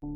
What's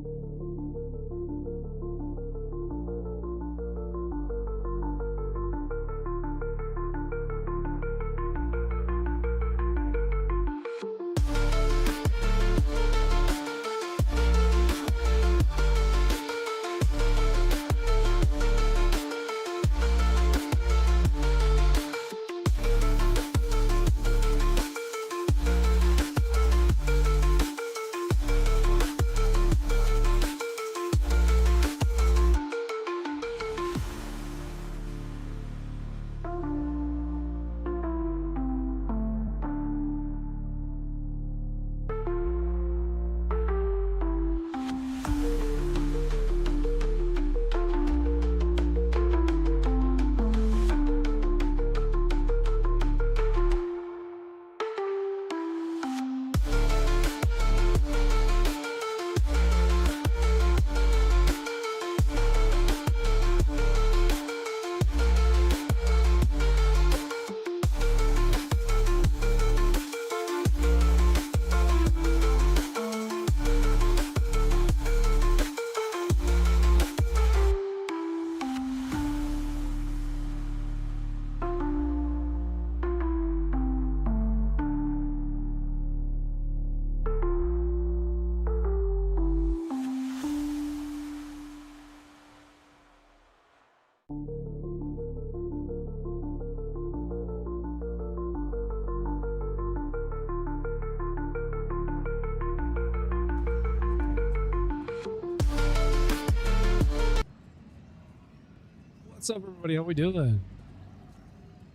up, everybody? How we doing?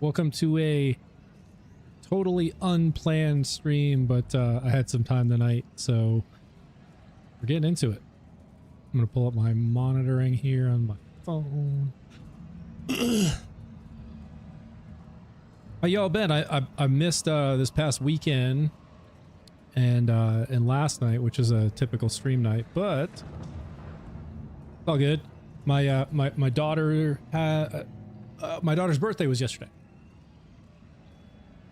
Welcome to a totally unplanned stream, but I had some time tonight, so we're getting into it. I'm gonna pull up my monitoring here on my phone. How y'all been? I missed this past weekend and last night, which is a typical stream night, but it's all good. My daughter my daughter's birthday was yesterday.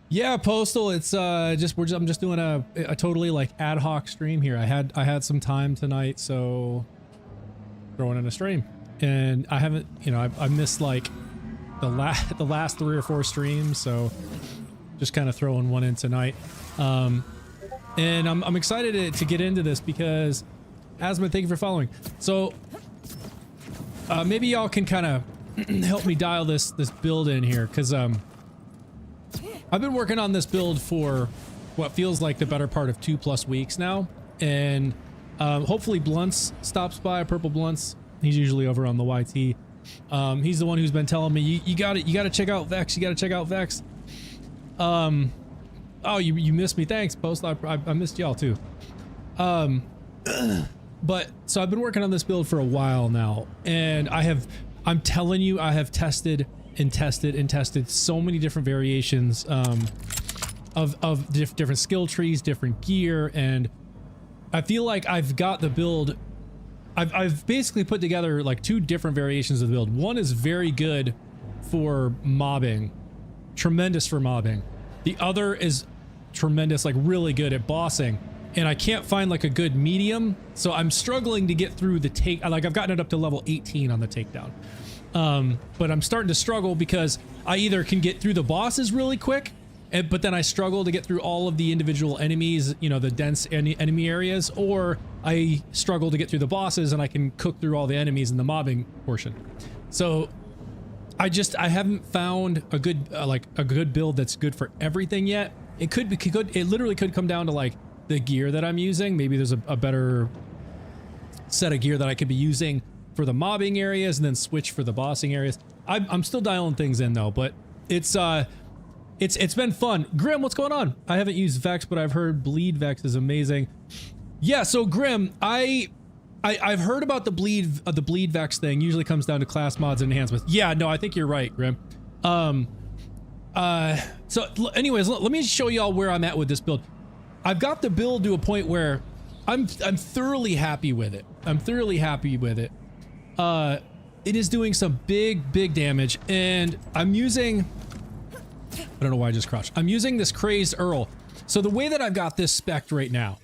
Yeah, Postal. It's I'm just doing a totally like ad hoc stream here. I had some time tonight, so throwing in a stream, and I haven't, I missed like the last 3 or 4 streams, so just kind of throwing one in tonight. And I'm excited to get into this because, Asma, thank you for following. So maybe y'all can kind of help me dial this build in here, because I've been working on this build for what feels like the better part of 2+ weeks now, and hopefully Blunts stops by. Purple Blunts, he's usually over on the YT. He's the one who's been telling me you gotta check out Vex. You gotta check out Vex. Oh, you missed me. Thanks, Post. I missed y'all too. But so I've been working on this build for a while now, and I'm telling you, I have tested and tested and tested so many different variations of different skill trees, different gear, and I feel like I've got the build. I've basically put together like 2 different variations of the build. One is very good for mobbing, tremendous for mobbing. The other is tremendous, like really good at bossing. And I can't find like a good medium, so I'm struggling to get through the take. Like I've gotten it up to level 18 on the takedown, but I'm starting to struggle because I either can get through the bosses really quick, but then I struggle to get through all of the individual enemies, the dense enemy areas, or I struggle to get through the bosses and I can cook through all the enemies in the mobbing portion. So I haven't found a good build that's good for everything yet. It literally could come down to like the gear that I'm using. Maybe there's a better set of gear that I could be using for the mobbing areas and then switch for the bossing areas. I'm still dialing things in though, but it's been fun. Grim, what's going on? I haven't used Vex, but I've heard Bleed Vex is amazing. Yeah, so Grim, I've heard about the Bleed Vex thing. Usually comes down to class mods and enhancements. Yeah, no, I think you're right, Grim. So anyways, let me show y'all where I'm at with this build. I've got the build to a point where I'm thoroughly happy with it. I'm thoroughly happy with it. It is doing some big damage, and I'm using, I don't know why I just crouched. I'm using this Crazed Earl. So the way that I've got this spec'd right now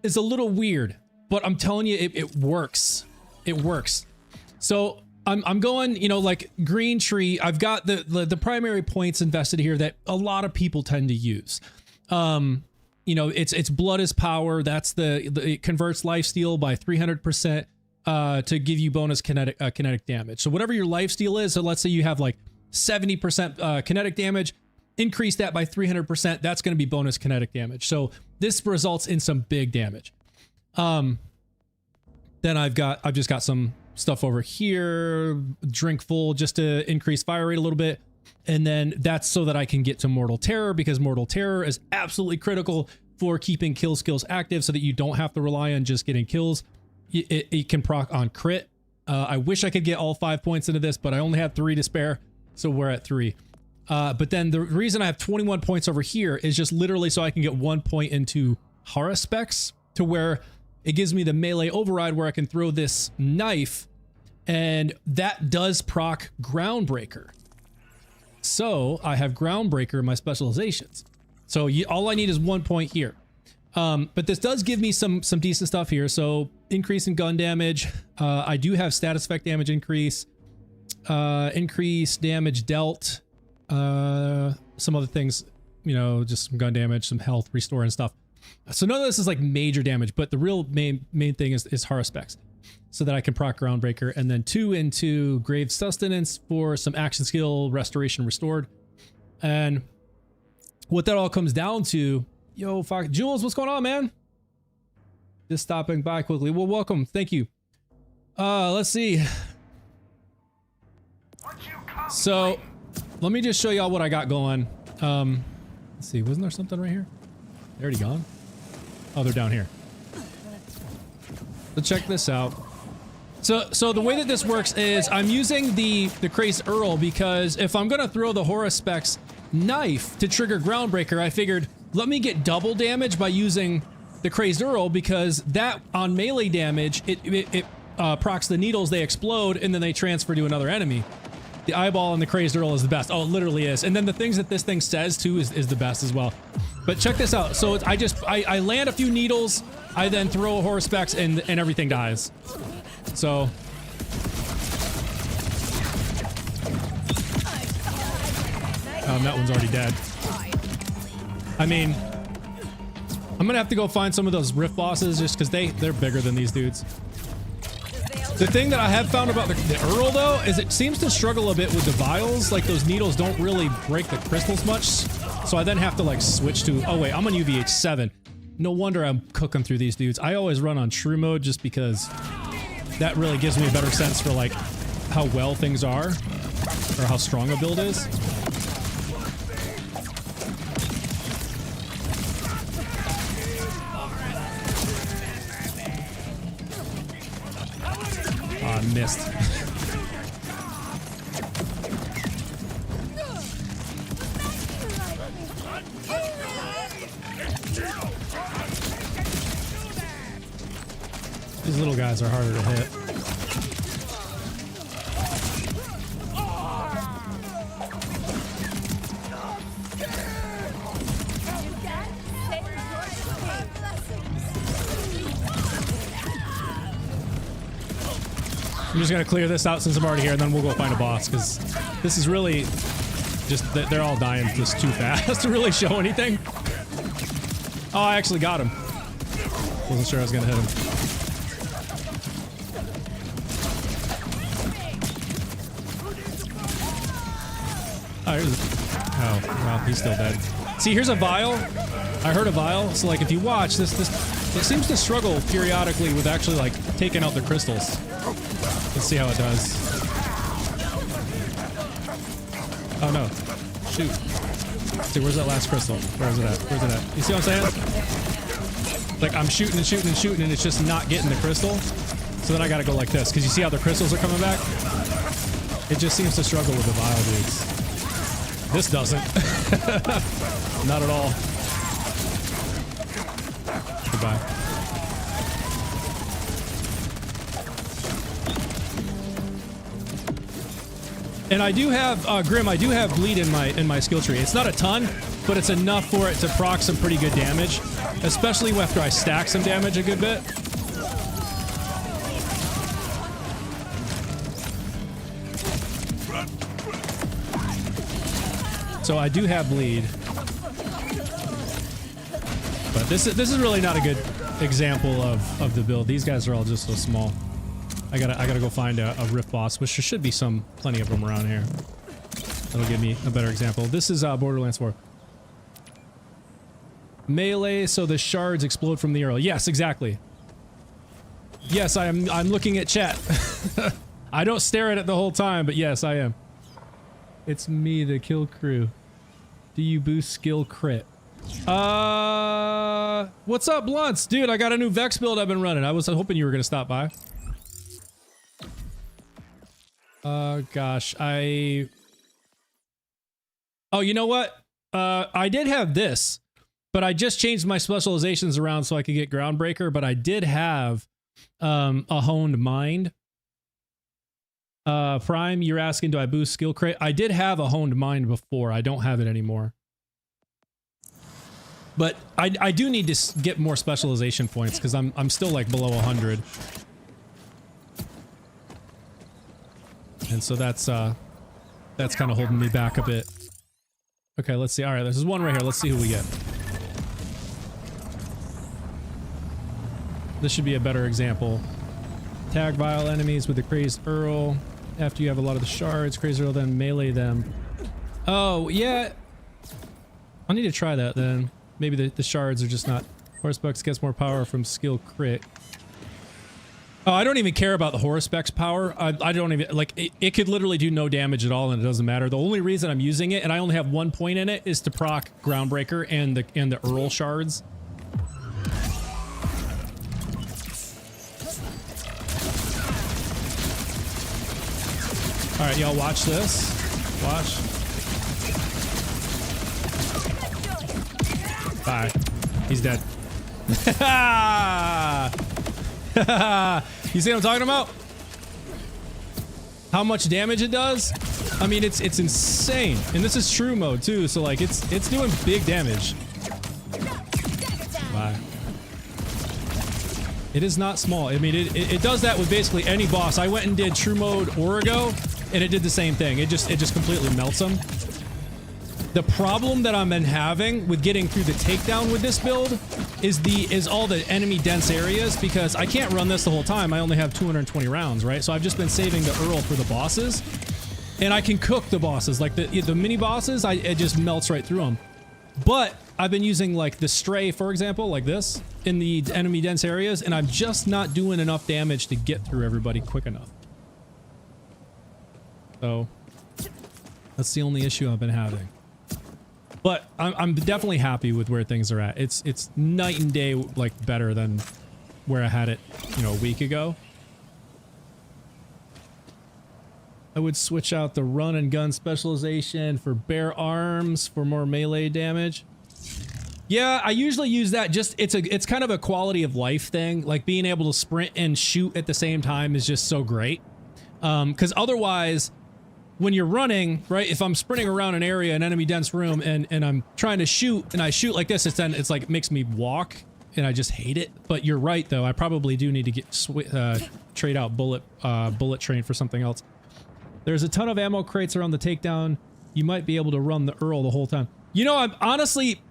is a little weird. but I'm telling you, it works. It works. So I'm going, you know, like green tree. I've got the primary points invested here that a lot of people tend to use. You know, it's blood is power. That's it converts lifesteal by 300% to give you bonus kinetic damage. So whatever your lifesteal is, so let's say you have like 70% kinetic damage, increase that by 300%. That's going to be bonus kinetic damage. So this results in some big damage. Then I've just got some stuff over here, drink full just to increase fire rate a little bit. And then that's so that I can get to Mortal Terror, because Mortal Terror is absolutely critical for keeping kill skills active so that you don't have to rely on just getting kills. It can proc on crit. I wish I could get all 5 points into this, but I only have 3 to spare. So we're at 3. But then the reason I have 21 points over here is just literally so I can get 1 point into Haruspex, to where it gives me the melee override where I can throw this knife, and that does proc Groundbreaker. So I have Groundbreaker in my specializations. So all I need is 1 point here. But this does give me some decent stuff here. So increase in gun damage. I do have status effect damage increase. Increase damage dealt. Some other things, you know, just some gun damage, some health restore and stuff. So none of this is like major damage, but the real main thing is Haruspex, so that I can proc Groundbreaker, and then 2 into Grave Sustenance for some action skill restoration restored. And what that all comes down to, yo, fuck, Jules, what's going on, man? Just stopping by quickly. Well, welcome, thank you. Let's see. So let me just show y'all what I got going. Let's see, wasn't there something right here? They're already gone? Oh, they're down here. So check this out. So the way that this works is I'm using the Crazed Earl, because if I'm gonna throw the Haruspex knife to trigger Groundbreaker, I figured let me get double damage by using the Crazed Earl, because that on melee damage it procs the needles, they explode, and then they transfer to another enemy. The eyeball and the Crazed Earl is the best. Oh, it literally is. And then the things that this thing says too is the best as well. But check this out. So I land a few needles, I then throw a Haruspex, and everything dies. So that one's already dead. I mean, I'm gonna have to go find some of those rift bosses just because they're bigger than these dudes. The thing that I have found about the Earl, though, is it seems to struggle a bit with the vials. Like, those needles don't really break the crystals much. So I then have to, like, switch to... Oh, wait, I'm on UVH 7. No wonder I'm cooking through these dudes. I always run on true mode just because that really gives me a better sense for, like, how well things are. Or how strong a build is. I missed. These little guys are harder to hit. I'm just gonna clear this out since I'm already here, and then we'll go find a boss, because this is really just, they're all dying just too fast to really show anything. Oh, I actually got him. Wasn't sure I was gonna hit him. Oh, well, he's still dead. See, here's a vial. I heard a vial, so like if you watch this, it seems to struggle periodically with actually like taking out the crystals. Let's see how it does. Oh no. Shoot. See, where's that last crystal? Where is it at? Where's it at? You see what I'm saying? Like, I'm shooting and shooting and shooting, and it's just not getting the crystal. So then I gotta go like this, because you see how the crystals are coming back? It just seems to struggle with the vial dudes. This doesn't. Not at all. Goodbye. And I do have Grim. I do have bleed in my skill tree. It's not a ton, but it's enough for it to proc some pretty good damage, especially after I stack some damage a good bit. So I do have bleed. But this is really not a good example of the build. These guys are all just so small. I gotta go find a rift boss, which there should be plenty of them around here. That'll give me a better example. This is Borderlands 4. Melee, so the shards explode from the arrow. Yes, exactly. Yes, I'm looking at chat. I don't stare at it the whole time, but yes, I am. It's me, the kill crew. Do you boost skill crit? What's up, Blunts? Dude, I got a new Vex build I've been running. I was hoping you were gonna stop by. Gosh, oh, you know what? I did have this, but I just changed my specializations around so I could get Groundbreaker, but I did have a honed mind. Prime, you're asking, do I boost skill crit? I did have a honed mind before. I don't have it anymore. But I do need to get more specialization points because I'm still like below 100. And so that's kind of holding me back a bit. Okay, let's see. All right, there's one right here. Let's see who we get. This should be a better example. Tag vile enemies with the crazed Earl. After you have a lot of the shards, crazed Earl, then melee them. Oh, yeah. I'll need to try that then. Maybe the shards are just not... Horsepex gets more power from skill crit. Oh, I don't even care about the Horsepex power. I don't even... Like, it could literally do no damage at all and it doesn't matter. The only reason I'm using it, and I only have 1 point in it, is to proc Groundbreaker and the Earl shards. Alright, y'all watch this. Watch. Bye. He's dead. You see what I'm talking about? How much damage it does? I mean, it's insane. And this is true mode too, so like it's doing big damage. Bye. It is not small. I mean, it does that with basically any boss. I went and did true mode Origo, and it did the same thing. It just completely melts them. The problem that I've been having with getting through the takedown with this build is all the enemy dense areas, because I can't run this the whole time. I only have 220 rounds, right? So I've just been saving the Earl for the bosses, and I can cook the bosses. Like the mini bosses, it just melts right through them. But I've been using like the Stray, for example, like this, in the enemy dense areas, and I'm just not doing enough damage to get through everybody quick enough. So that's the only issue I've been having. But I'm definitely happy with where things are at. It's night and day, like, better than where I had it, you know, a week ago. I would switch out the run and gun specialization for bare arms for more melee damage. Yeah, I usually use that. Just it's kind of a quality of life thing. Like being able to sprint and shoot at the same time is just so great. Because otherwise, when you're running, right, if I'm sprinting around an area, an enemy dense room, and I'm trying to shoot, and I shoot like this, it's like it makes me walk, and I just hate it. But you're right, though. I probably do need to get trade out bullet train for something else. There's a ton of ammo crates around the takedown. You might be able to run the Earl the whole time. You know, I'm honestly,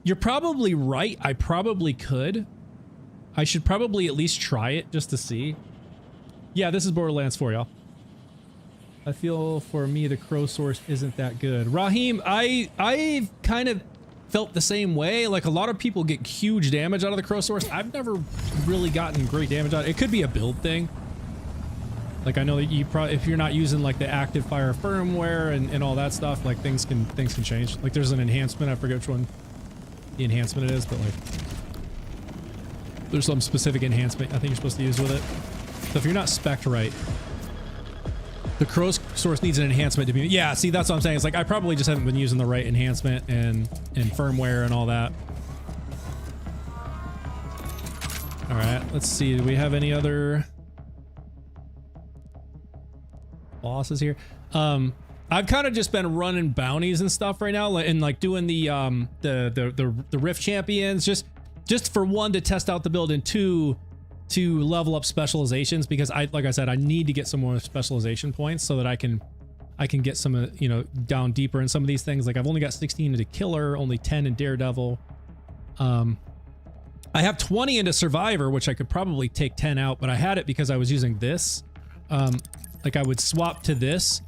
you're probably right. I probably could. I should probably at least try it just to see. Yeah, this is Borderlands 4, y'all. I feel for me the crow source isn't that good. Raheem, I kind of felt the same way. Like a lot of people get huge damage out of the crow source. I've never really gotten great damage out of it. It could be a build thing. Like I know that you probably, if you're not using like the active fire firmware and all that stuff, like things can change. Like there's an enhancement, I forget which one the enhancement it is, but like there's some specific enhancement I think you're supposed to use with it. So if you're not spec'd right, the crow source needs an enhancement to be... Yeah, see, that's what I'm saying. It's like, I probably just haven't been using the right enhancement and firmware and all that. All right, let's see. Do we have any other bosses here? I've kind of just been running bounties and stuff right now, and like doing the Rift Champions, just for one, to test out the build, and two, to level up specializations, because like I said, I need to get some more specialization points so that I can I can get some, you know, down deeper in some of these things. Like I've only got 16 into Killer, only 10 in Daredevil. I have 20 into Survivor, which I could probably take 10 out, but I had it because I was using this. Like I would swap to this.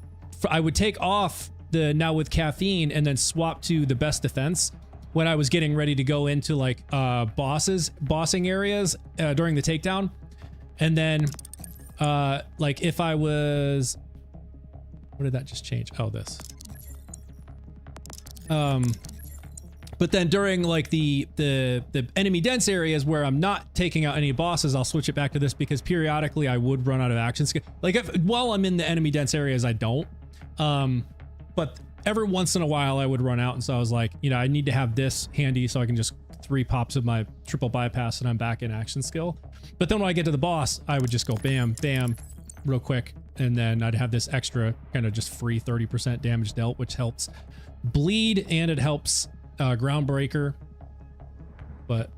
I would take off the Now with Caffeine and then swap to the Best Defense when I was getting ready to go into like bossing areas during the takedown. And then like if I was, what did that just change? Oh, this. But then during like the enemy dense areas where I'm not taking out any bosses, I'll switch it back to this because periodically I would run out of action skill. Like while I'm in the enemy dense areas, I don't. But every once in a while I would run out, and so I was like, you know, I need to have this handy so I can just 3 pops of my triple bypass and I'm back in action skill. But then when I get to the boss, I would just go bam, bam, real quick, and then I'd have this extra kind of just free 30% damage dealt, which helps bleed and it helps Groundbreaker. But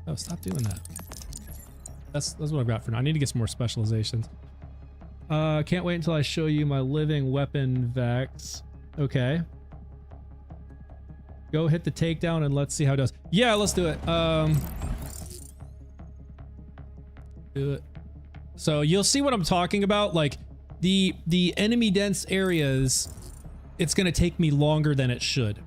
oh, stop doing that. That's what I've got for now. I need to get some more specializations. Can't wait until I show you my living weapon Vex. Okay. Go hit the takedown and let's see how it does. Yeah, let's do it. Do it. So you'll see what I'm talking about. Like the enemy dense areas, it's gonna take me longer than it should.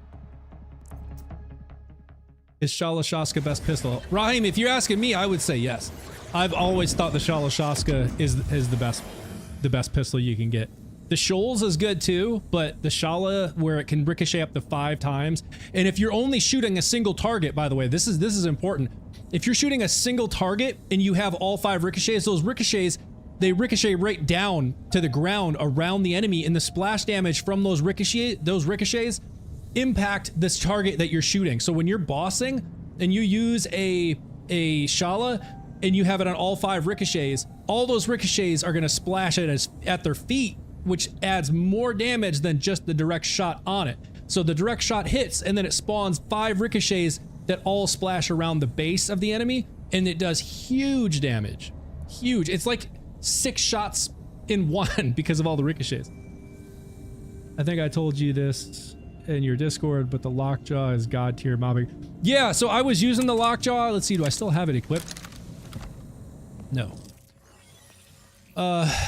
Is Shalashaska best pistol? Raheem, if you're asking me, I would say yes. I've always thought the Shalashaska is the best pistol you can get. The Shoals is good too, but the Shala, where it can ricochet up to 5 times, and if you're only shooting a single target, by the way, this is important. If you're shooting a single target and you have all 5 ricochets, those ricochets, they ricochet right down to the ground around the enemy, and the splash damage from those ricochets impact this target that you're shooting. So when you're bossing and you use a Shala and you have it on all 5 ricochets, all those ricochets are going to splash at their feet, which adds more damage than just the direct shot on it. So the direct shot hits and then it spawns 5 ricochets that all splash around the base of the enemy, and it does huge damage. Huge. It's like 6 shots in one because of all the ricochets. I think I told you this in your Discord, but the Lockjaw is god tier mobbing. Yeah, so I was using the Lockjaw. Let's see, do I still have it equipped? No.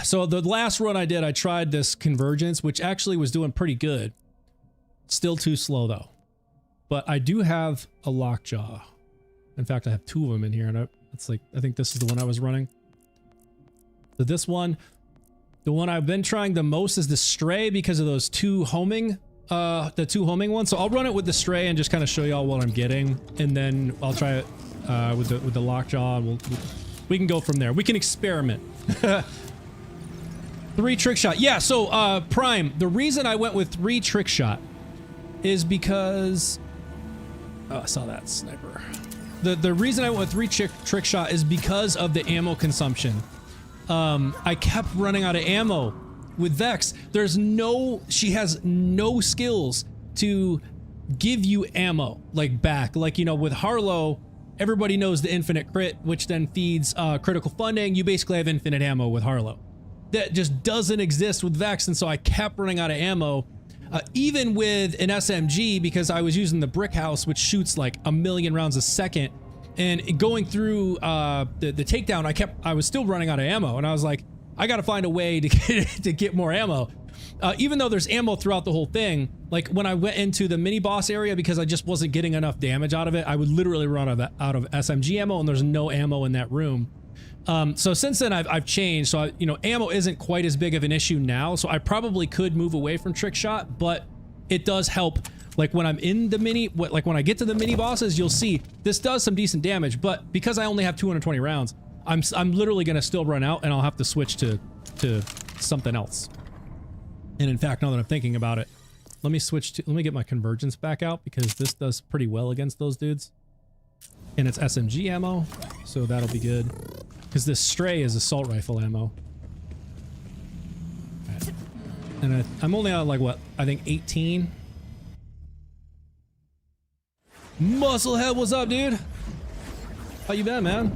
So the last run I did, I tried this Convergence, which actually was doing pretty good. Still too slow though. But I do have a Lockjaw. In fact, I have 2 of them in here, and it's like, I think this is the one I was running. So this one, the one I've been trying the most is the Stray because of those 2 homing, the 2 homing ones. So I'll run it with the Stray and just kind of show y'all what I'm getting, and then I'll try it with the Lockjaw, and we can go from there. We can experiment. 3 trick shot. Yeah, so Prime, the reason I went with 3 trick shot is because I saw that sniper. The reason I went with 3 trick shot is because of the ammo consumption. I kept running out of ammo with Vex. She has no skills to give you ammo like back. Like, you know, with Harlow, everybody knows the infinite crit, which then feeds critical funding. You basically have infinite ammo with Harlow. That just doesn't exist with Vex, and so I kept running out of ammo. Even with an SMG, because I was using the Brick House, which shoots like 1,000,000 rounds a second, and going through the takedown, I was still running out of ammo, and I was like, I gotta find a way to get more ammo. Even though there's ammo throughout the whole thing, like when I went into the mini boss area, because I just wasn't getting enough damage out of it, I would literally run out of SMG ammo, and there's no ammo in that room. So since then I've changed, so you know, ammo isn't quite as big of an issue now, so I probably could move away from trick shot, but it does help. Like when I'm in the like when I get to the mini bosses, you'll see this does some decent damage, but because I only have 220 rounds, I'm literally gonna still run out, and I'll have to switch to something else. And in fact, now that I'm thinking about it, let me get my Convergence back out, because this does pretty well against those dudes. And it's SMG ammo, so that'll be good. Because this Stray is assault rifle ammo. Right. And I'm only on like, what, I think 18? Musclehead, what's up, dude? How you been, man?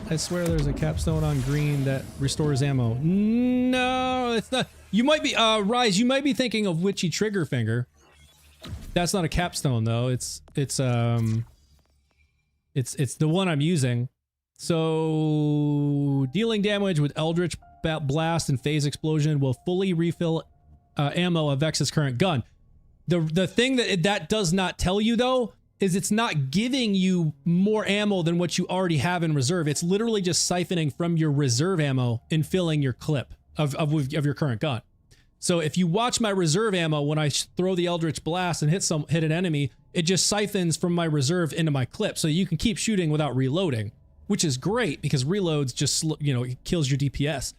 I swear there's a capstone on green that restores ammo. No, it's not. You might be, Rise, you might be thinking of Witchy Trigger Finger. That's not a capstone though. It's the one I'm using. So dealing damage with Eldritch Blast and Phase Explosion will fully refill ammo of Vex's current gun. The thing that does not tell you though is it's not giving you more ammo than what you already have in reserve. It's literally just siphoning from your reserve ammo and filling your clip of your current gun. So if you watch my reserve ammo, when I throw the Eldritch Blast and hit an enemy, it just siphons from my reserve into my clip, so you can keep shooting without reloading, which is great because reloads just, you know, it kills your DPS.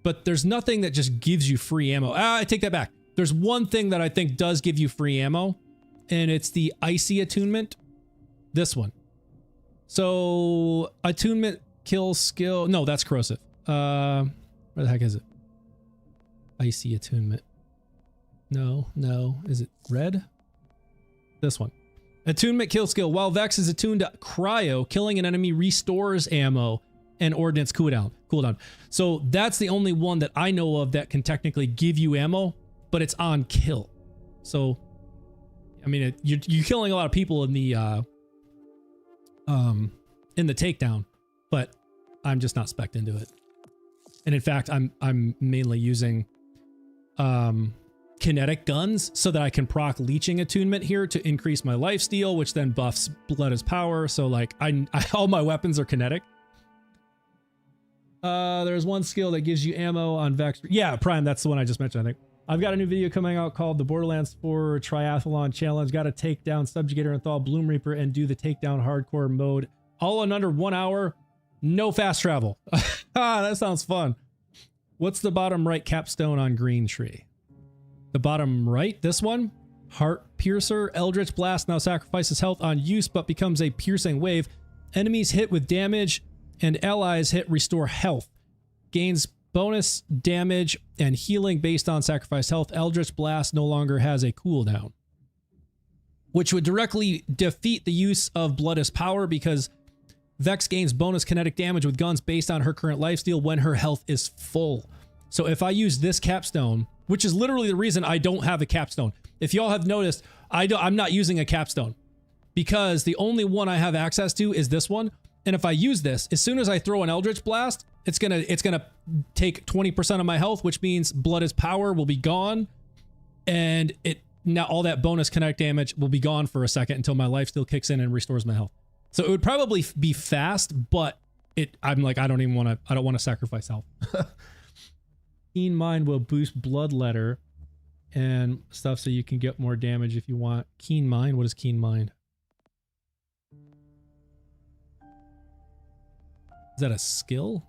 But there's nothing that just gives you free ammo. I take that back. There's one thing that I think does give you free ammo, and it's the Icy Attunement. This one. So attunement kill skill. No, that's corrosive. Where the heck is it? Icy Attunement. No. Is it red? This one. Attunement kill skill. While Vex is attuned to cryo, killing an enemy restores ammo and ordnance cooldown. So that's the only one that I know of that can technically give you ammo, but it's on kill. So, I mean, you're killing a lot of people in the takedown, but I'm just not spec'd into it. And in fact, I'm mainly using kinetic guns so that I can proc leeching attunement here to increase my lifesteal, which then buffs blood as power. So like all my weapons are kinetic. There's one skill that gives you ammo on Vex. Yeah, Prime, that's the one I just mentioned, I think. I've got a new video coming out called the Borderlands 4 Triathlon Challenge. Got to take down Subjugator and Thaw Bloom Reaper and do the takedown hardcore mode. All in under 1 hour. No fast travel. That sounds fun. What's the bottom right capstone on green tree? The bottom right, this one? Heart Piercer. Eldritch Blast now sacrifices health on use but becomes a piercing wave. Enemies hit with damage and allies hit restore health. Gains bonus damage and healing based on sacrificed health. Eldritch Blast no longer has a cooldown, which would directly defeat the use of Blood as Power because Vex gains bonus kinetic damage with guns based on her current lifesteal when her health is full. So if I use this capstone, which is literally the reason I don't have a capstone. If y'all have noticed, I'm not using a capstone because the only one I have access to is this one. And if I use this, as soon as I throw an Eldritch Blast, it's gonna take 20% of my health, which means Blood as Power will be gone. And now all that bonus kinetic damage will be gone for a second until my life still kicks in and restores my health. So it would probably be fast, but I'm like, I don't want to sacrifice health. Keen Mind will boost blood letter and stuff so you can get more damage if you want. Keen Mind? What is Keen Mind? Is that a skill?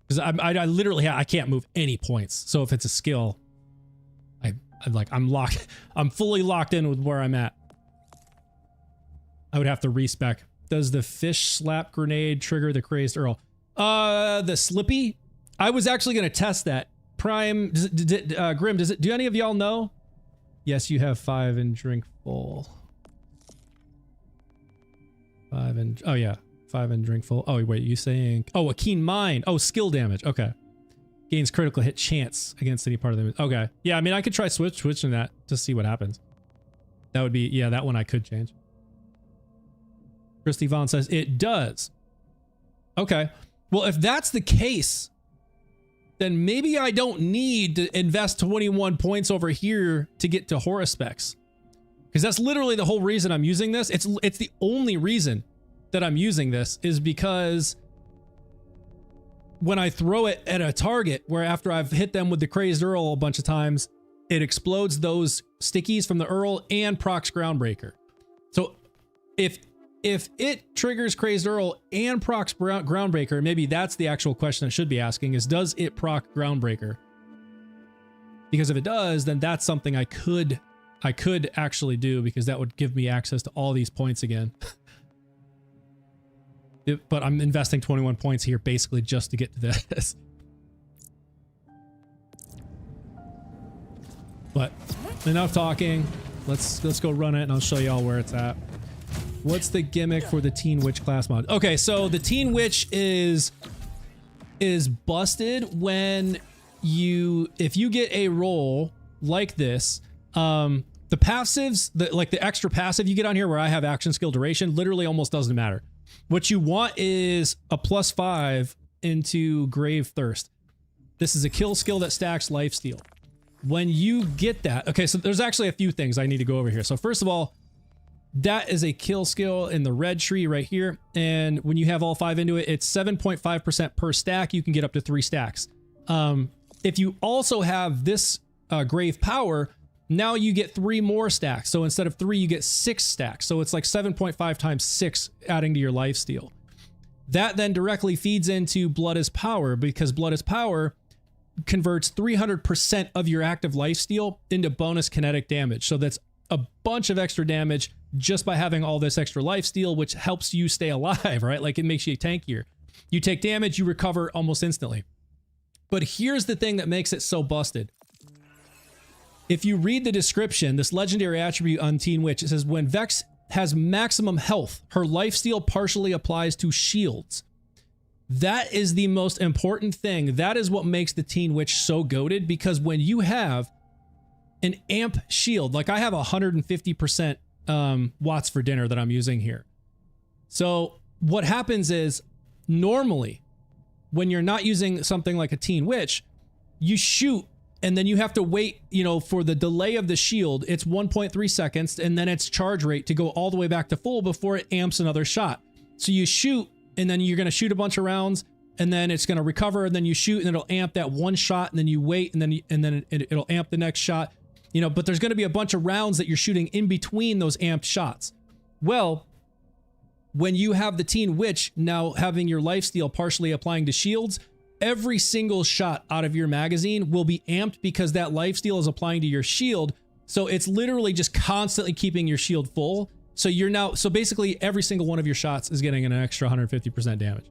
Because I literally I can't move any points. So if it's a skill, I'm fully locked in with where I'm at. I would have to respec. Does the fish slap grenade trigger the crazed Earl? The Slippy? I was actually going to test that. Prime, Grim, do any of y'all know? Yes, you have 5 and drink full. 5 and, oh yeah, 5 and drink full. Oh wait, you saying, oh, a Keen Mind. Oh, skill damage. Okay. Gains critical hit chance against any part of the, okay. Yeah, I mean, I could try switching that to see what happens. That would be, yeah, that one I could change. Christy Vaughn says it does. Okay. Well, if that's the case, then maybe I don't need to invest 21 points over here to get to Horus specs. Because that's literally the whole reason I'm using this. It's the only reason that I'm using this is because when I throw it at a target where after I've hit them with the Crazed Earl a bunch of times, it explodes those stickies from the Earl and procs Groundbreaker. So if it triggers Crazed Earl and procs Groundbreaker, maybe that's the actual question I should be asking is, does it proc Groundbreaker? Because if it does, then that's something I could actually do because that would give me access to all these points again. But I'm investing 21 points here basically just to get to this. But enough talking. Let's go run it and I'll show you all where it's at. What's the gimmick for the Teen Witch class mod? Okay, so the Teen Witch is busted when if you get a roll like this, the passives, like the extra passive you get on here where I have action skill duration, literally almost doesn't matter. What you want is a +5 into Grave Thirst. This is a kill skill that stacks lifesteal. When you get that, okay, so there's actually a few things I need to go over here. So first of all, that is a kill skill in the red tree right here. And when you have all 5 into it, it's 7.5% per stack. You can get up to 3 stacks. If you also have this Grave Power, now you get 3 more stacks. So instead of 3, you get 6 stacks. So it's like 7.5 times 6 adding to your lifesteal. That then directly feeds into Blood is Power, because Blood is Power converts 300% of your active lifesteal into bonus kinetic damage. So that's a bunch of extra damage just by having all this extra lifesteal, which helps you stay alive, right? Like it makes you tankier. You take damage, you recover almost instantly. But here's the thing that makes it so busted. If you read the description, this legendary attribute on Teen Witch, it says when Vex has maximum health, her lifesteal partially applies to shields. That is the most important thing. That is what makes the Teen Witch so goated, because when you have an amp shield, like I have 150% watts for dinner that I'm using here. So what happens is normally when you're not using something like a Teen Witch, you shoot and then you have to wait, you know, for the delay of the shield. It's 1.3 seconds and then its charge rate to go all the way back to full before it amps another shot. So you shoot and then you're going to shoot a bunch of rounds and then it's going to recover and then you shoot and it'll amp that one shot and then you wait and then it'll amp the next shot. You know, but there's going to be a bunch of rounds that you're shooting in between those amped shots. Well, when you have the Teen Witch now having your lifesteal partially applying to shields, every single shot out of your magazine will be amped because that lifesteal is applying to your shield. So it's literally just constantly keeping your shield full. So so basically every single one of your shots is getting an extra 150% damage.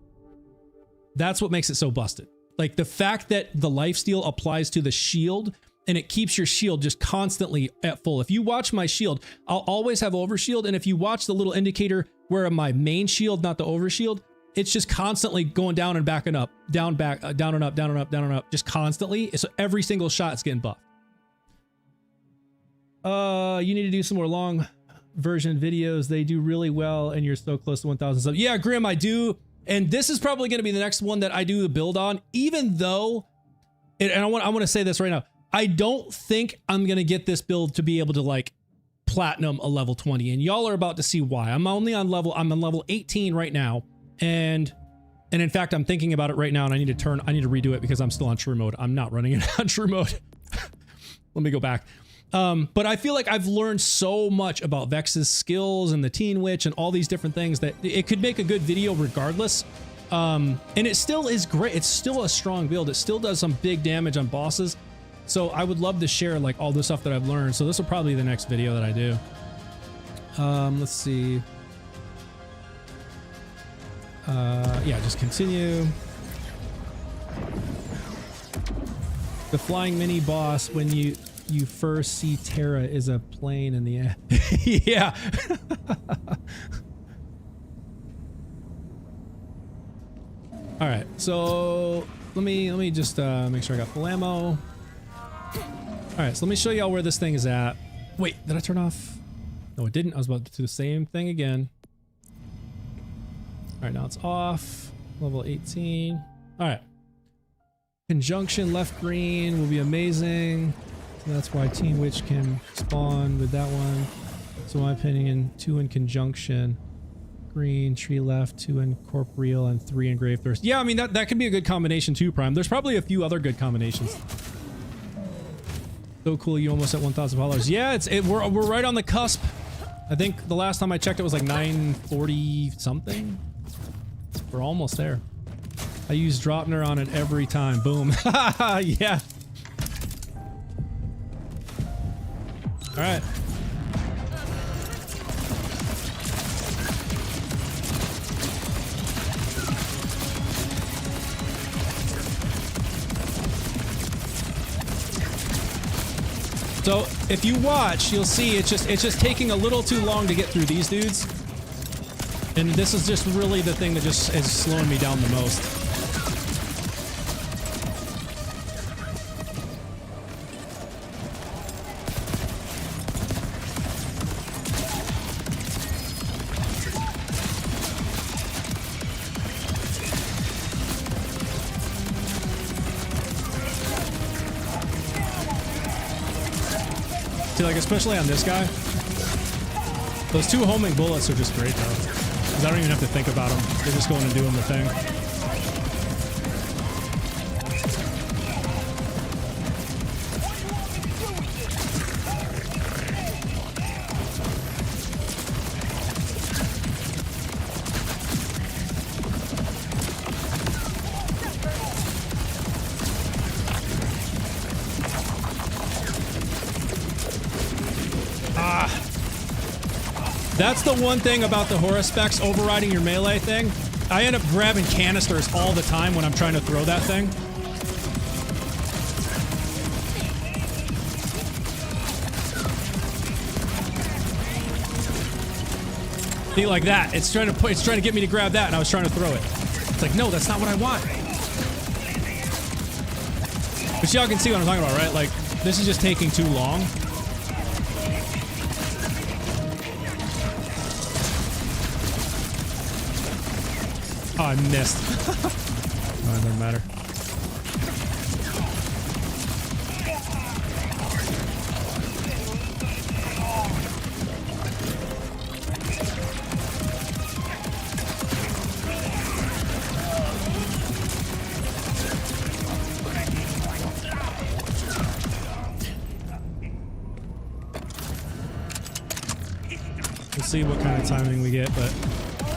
That's what makes it so busted. Like the fact that the lifesteal applies to the shield and it keeps your shield just constantly at full. If you watch my shield, I'll always have overshield. And if you watch the little indicator where my main shield, not the overshield, it's just constantly going down and backing up, down, back, down and up, down and up, down and up, just constantly. So every single shot is getting buffed. You need to do some more long version videos. They do really well and you're so close to 1,000 subs. Yeah, Grim, I do. And this is probably going to be the next one that I do the build on, even though, and I want to say this right now, I don't think I'm going to get this build to be able to like platinum a level 20, and y'all are about to see why. I'm on level 18 right now. And in fact, I'm thinking about it right now and I need to redo it because I'm still on true mode. I'm not running it on true mode. Let me go back. But I feel like I've learned so much about Vex's skills and the Teen Witch and all these different things that it could make a good video regardless. And it still is great. It's still a strong build. It still does some big damage on bosses. So I would love to share like all the stuff that I've learned. So this will probably be the next video that I do. Let's see. Yeah, just continue. The flying mini boss when you first see Terra is a plane in the air. Yeah. All right, so let me just make sure I got full ammo. All right, so let me show y'all where this thing is at. Wait, did I turn off? No, it didn't. I was about to do the same thing again. All right, now it's off. Level 18. All right. Conjunction left green will be amazing. So that's why Teen Witch can spawn with that one. So in my opinion, 2 in conjunction. Green, tree left, 2 in corporeal, and 3 in grave thirst. Yeah, I mean, that could be a good combination too, Prime. There's probably a few other good combinations. So cool, you almost at 1,000 followers. Yeah, we're right on the cusp. I think the last time I checked it was like 940 something. We're almost there. I use Dropner on it every time. Boom. Yeah. All right. So if you watch, you'll see it's just taking a little too long to get through these dudes. And this is just really the thing that just is slowing me down the most. See, like, especially on this guy, those two homing bullets are just great, though. Because I don't even have to think about them. They're just going and doing the thing. That's the one thing about the Horus specs overriding your melee thing. I end up grabbing canisters all the time when I'm trying to throw that thing. See, like that. It's trying to get me to grab that, and I was trying to throw it. It's like, no, that's not what I want. But y'all can see what I'm talking about, right? Like, this is just taking too long. Oh, I missed. Oh, it doesn't matter. We'll see what kind of timing we get, but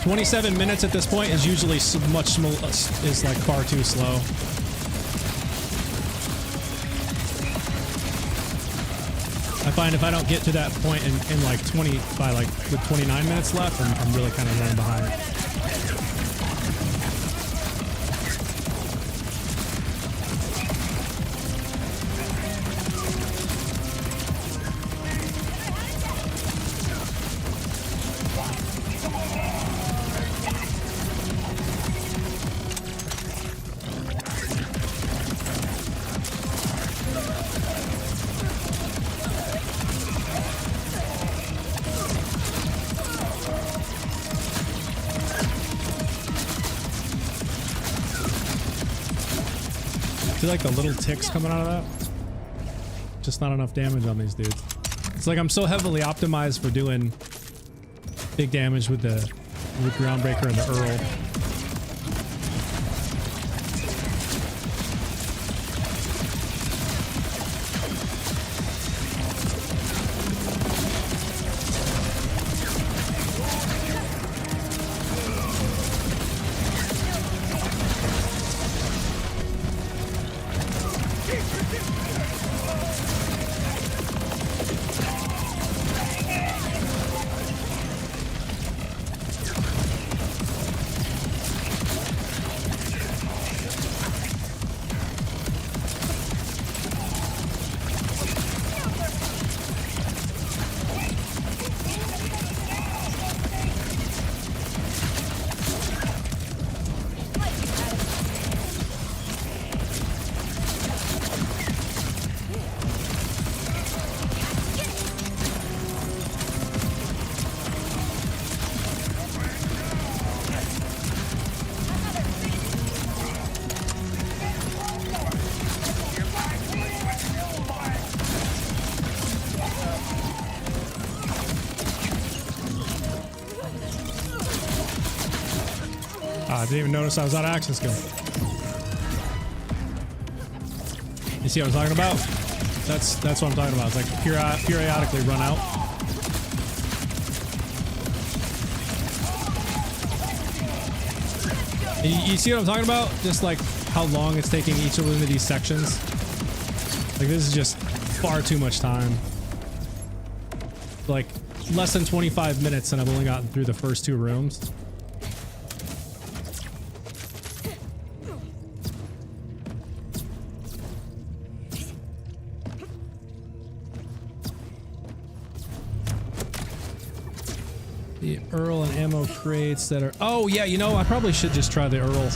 27 minutes at this point is usually is like far too slow. I find if I don't get to that point in like 20 by like with 29 minutes left, I'm really kind of running behind. See, like the little ticks coming out of that? Just not enough damage on these dudes. It's like I'm so heavily optimized for doing big damage with the Groundbreaker and the Earl. I didn't even notice I was out of action skill. You see what I'm talking about? That's what I'm talking about. It's like periodically run out. You see what I'm talking about? Just like how long it's taking each of these sections. Like this is just far too much time. Like less than 25 minutes and I've only gotten through the first two rooms. The Earl and ammo crates that are... Oh, yeah, you know, I probably should just try the Earl.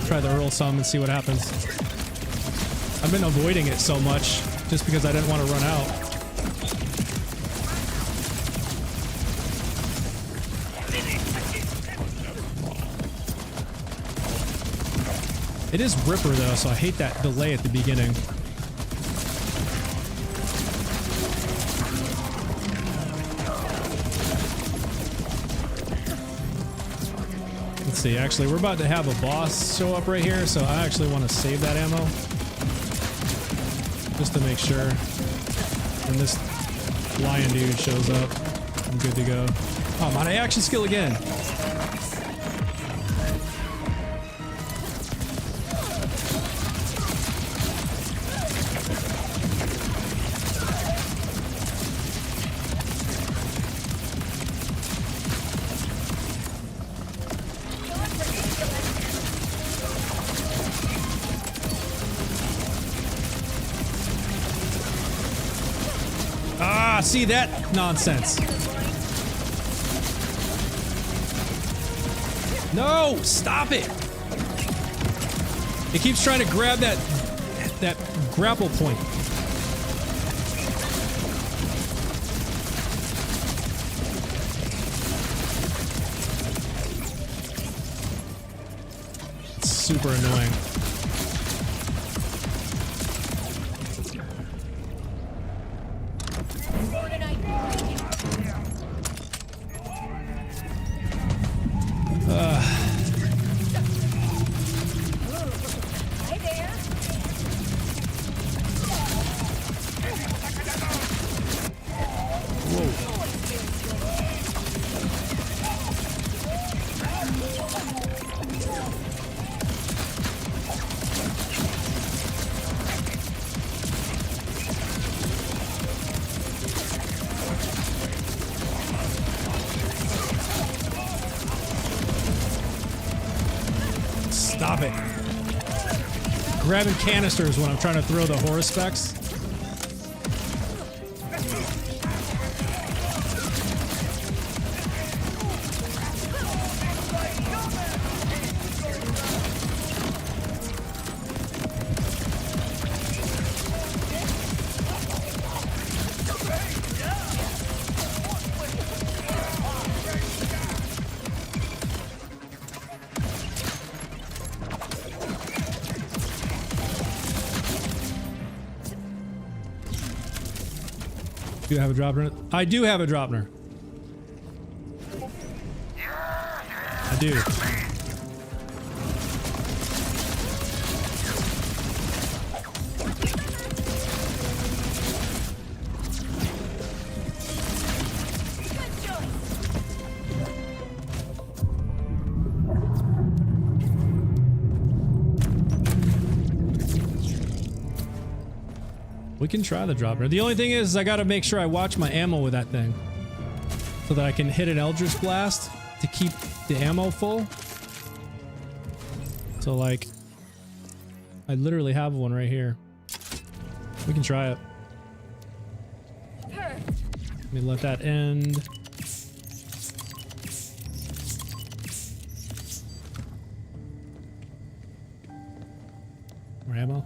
Try the Earl some and see what happens. I've been avoiding it so much just because I didn't want to run out. It is Ripper, though, so I hate that delay at the beginning. Let's see, actually, we're about to have a boss show up right here, so I actually want to save that ammo. Just to make sure. And this lion dude shows up, I'm good to go. Oh, my action skill again. See that nonsense. No, stop it. It keeps trying to grab that grapple point. It's super annoying. Stop it. Grabbing canisters when I'm trying to throw the horror specs. Do you have a dropner? I do have a dropner. I do. We can try the dropper. The only thing is I gotta make sure I watch my ammo with that thing so that I can hit an Eldritch Blast to keep the ammo full. So like, I literally have one right here. We can try it. Let me let that end. More ammo.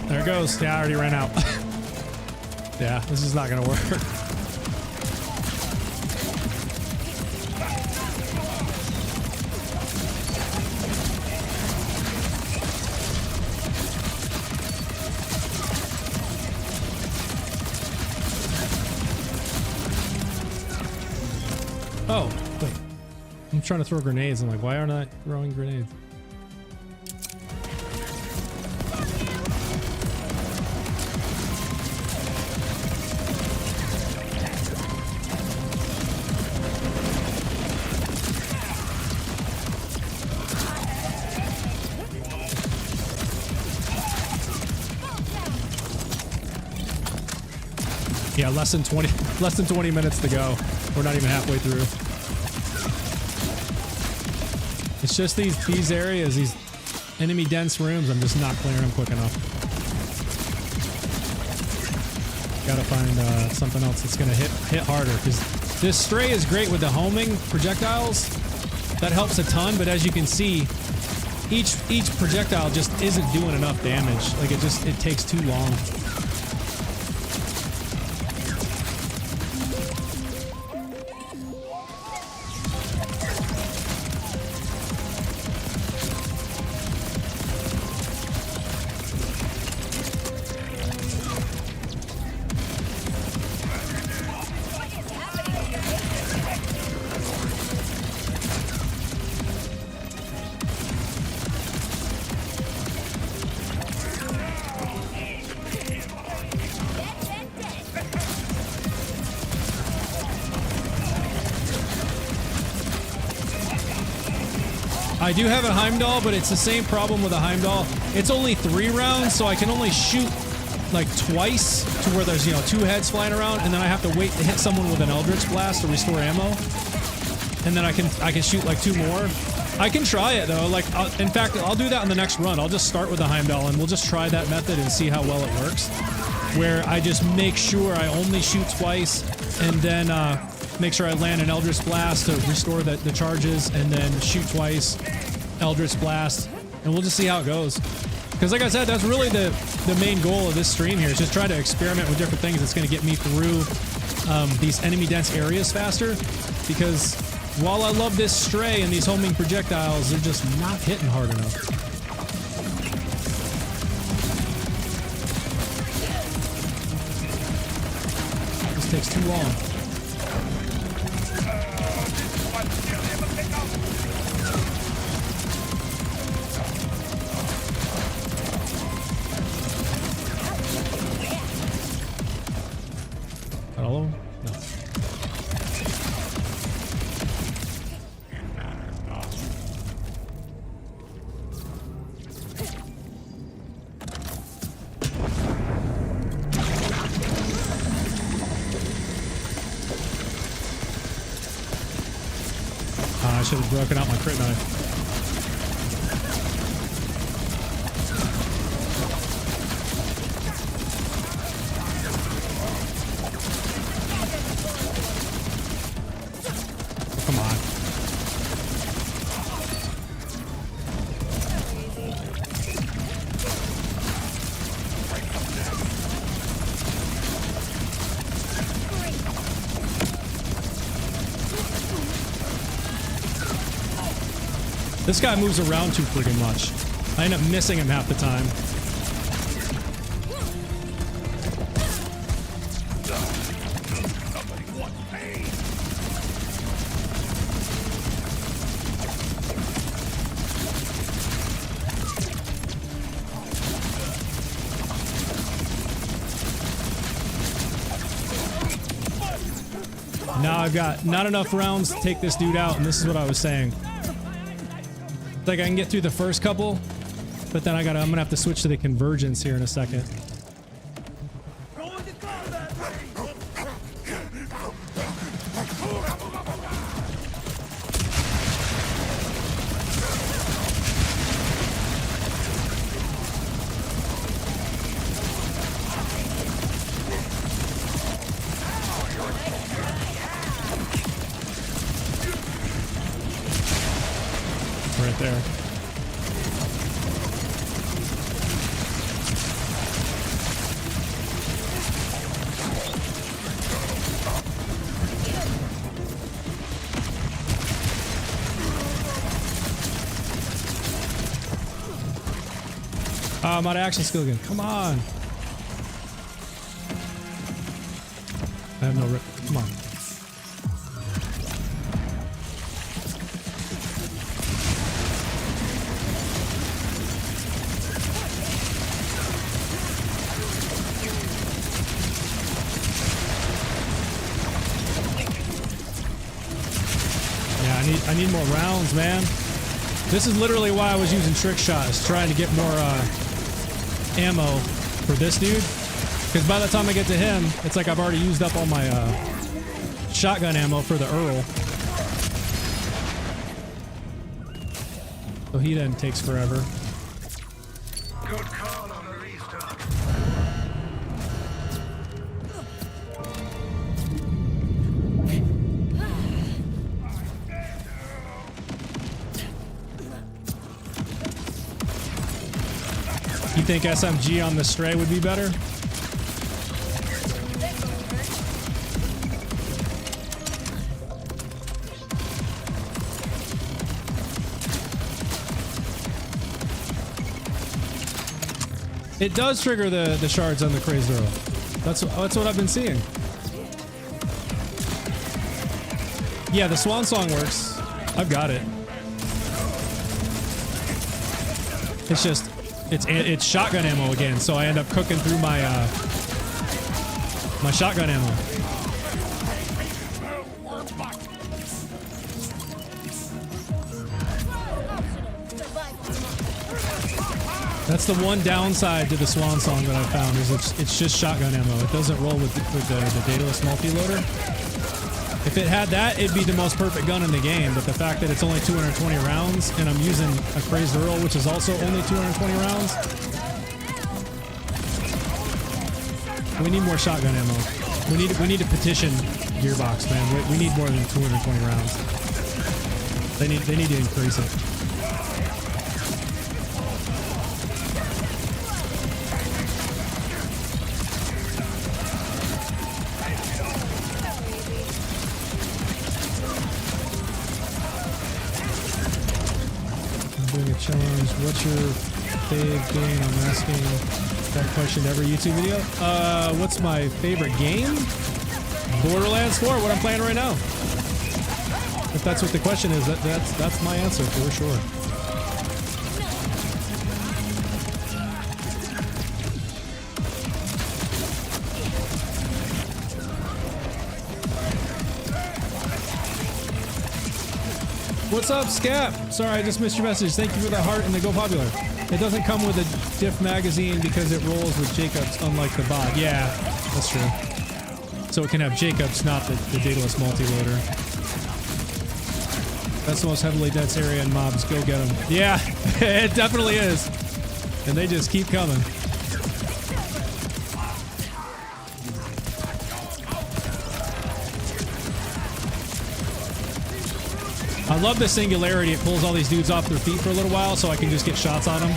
There it goes. Yeah, I already ran out. Yeah, this is not gonna work. Oh, wait. I'm trying to throw grenades. I'm like, why aren't I throwing grenades? Yeah, less than 20 minutes to go. We're not even halfway through. It's just these areas, these enemy dense rooms, I'm just not clearing them quick enough. Gotta find something else that's gonna hit harder, because this Stray is great with the homing projectiles. That helps a ton, but as you can see, each projectile just isn't doing enough damage. Like it takes too long. I do have a Heimdall, but it's the same problem with a Heimdall. It's only 3 rounds, so I can only shoot like twice to where there's, you know, 2 heads flying around, and then I have to wait to hit someone with an Eldritch Blast to restore ammo. And then I can shoot like 2 more. I can try it though. Like, in fact, I'll do that on the next run. I'll just start with the Heimdall, and we'll just try that method and see how well it works. Where I just make sure I only shoot twice, and then make sure I land an Eldritch Blast to restore the charges, and then shoot twice, Eldritch Blast, and we'll just see how it goes. Because like I said, that's really the main goal of this stream here, is just try to experiment with different things that's going to get me through these enemy dense areas faster. Because while I love this Stray and these homing projectiles, they're just not hitting hard enough. This takes too long. Hello? No. I should have broken out my crit knife. Come on. This guy moves around too freaking much. I end up missing him half the time. Now I've got not enough rounds to take this dude out, and this is what I was saying. Like I can get through the first couple, but then I'm gonna have to switch to the convergence here in a second. Right there. I'm out of action skill again. Come on. I have no rip. Come on. I need more rounds, man. This is literally why I was using trick shot, is trying to get more ammo for this dude. Because by the time I get to him, it's like I've already used up all my shotgun ammo for the Earl. So he then takes forever. Good call on the restart. You think SMG on the Stray would be better? It does trigger the shards on the Crazed Earl. That's what I've been seeing. Yeah, the Swan Song works. I've got it. It's just it's shotgun ammo again, so I end up cooking through my my shotgun ammo. That's the one downside to the Swan Song that I found is it's just shotgun ammo. It doesn't roll with the Daedalus multi-loader. If it had that, it'd be the most perfect gun in the game, but the fact that it's only 220 rounds and I'm using a Crazed Earl, which is also only 220 rounds. We need more shotgun ammo. We need to petition Gearbox, man. We need more than 220 rounds. They need to increase it. Challenge. What's your fave game? I'm asking that question every YouTube video. What's my favorite game? Borderlands 4, what I'm playing right now. If that's what the question is, that's my answer for sure. What's up, Scap? Sorry, I just missed your message. Thank you for the heart and the Go Popular. It doesn't come with a diff magazine because it rolls with Jacobs, unlike the bot. Yeah, that's true. So it can have Jacobs, not the Daedalus multi-loader. That's the most heavily dense area in mobs. Go get them. Yeah, it definitely is. And they just keep coming. I love the singularity. It pulls all these dudes off their feet for a little while so I can just get shots on them.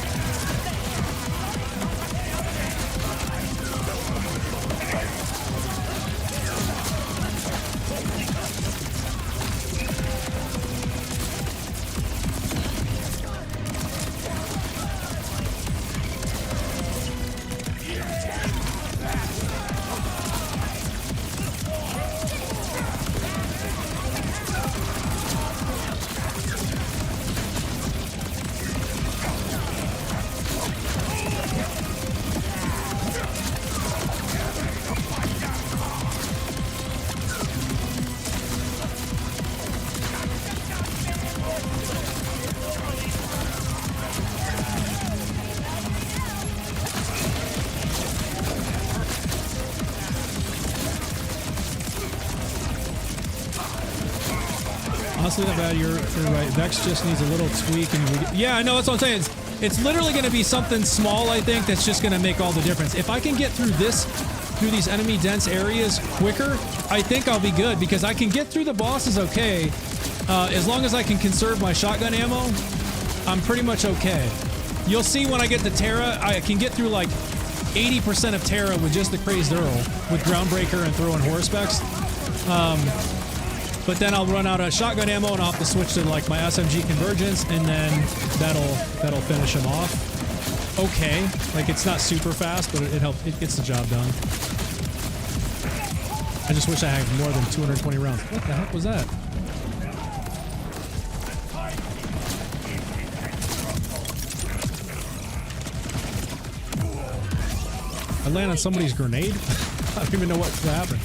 Honestly, not bad. You're right. Vex just needs a little tweak. And yeah, I know. That's what I'm saying. It's literally going to be something small, I think, that's just going to make all the difference. If I can get through these enemy dense areas quicker, I think I'll be good because I can get through the bosses okay. As long as I can conserve my shotgun ammo, I'm pretty much okay. You'll see when I get to Terra, I can get through like 80% of Terra with just the Crazed Earl, with Groundbreaker and throwing horror specs. But then I'll run out of shotgun ammo and I'll have to switch to like my SMG convergence, and then that'll finish him off. Okay, like it's not super fast, but it helps. It gets the job done. I just wish I had more than 220 rounds. What the heck was that? I land on somebody's grenade? I don't even know what happened.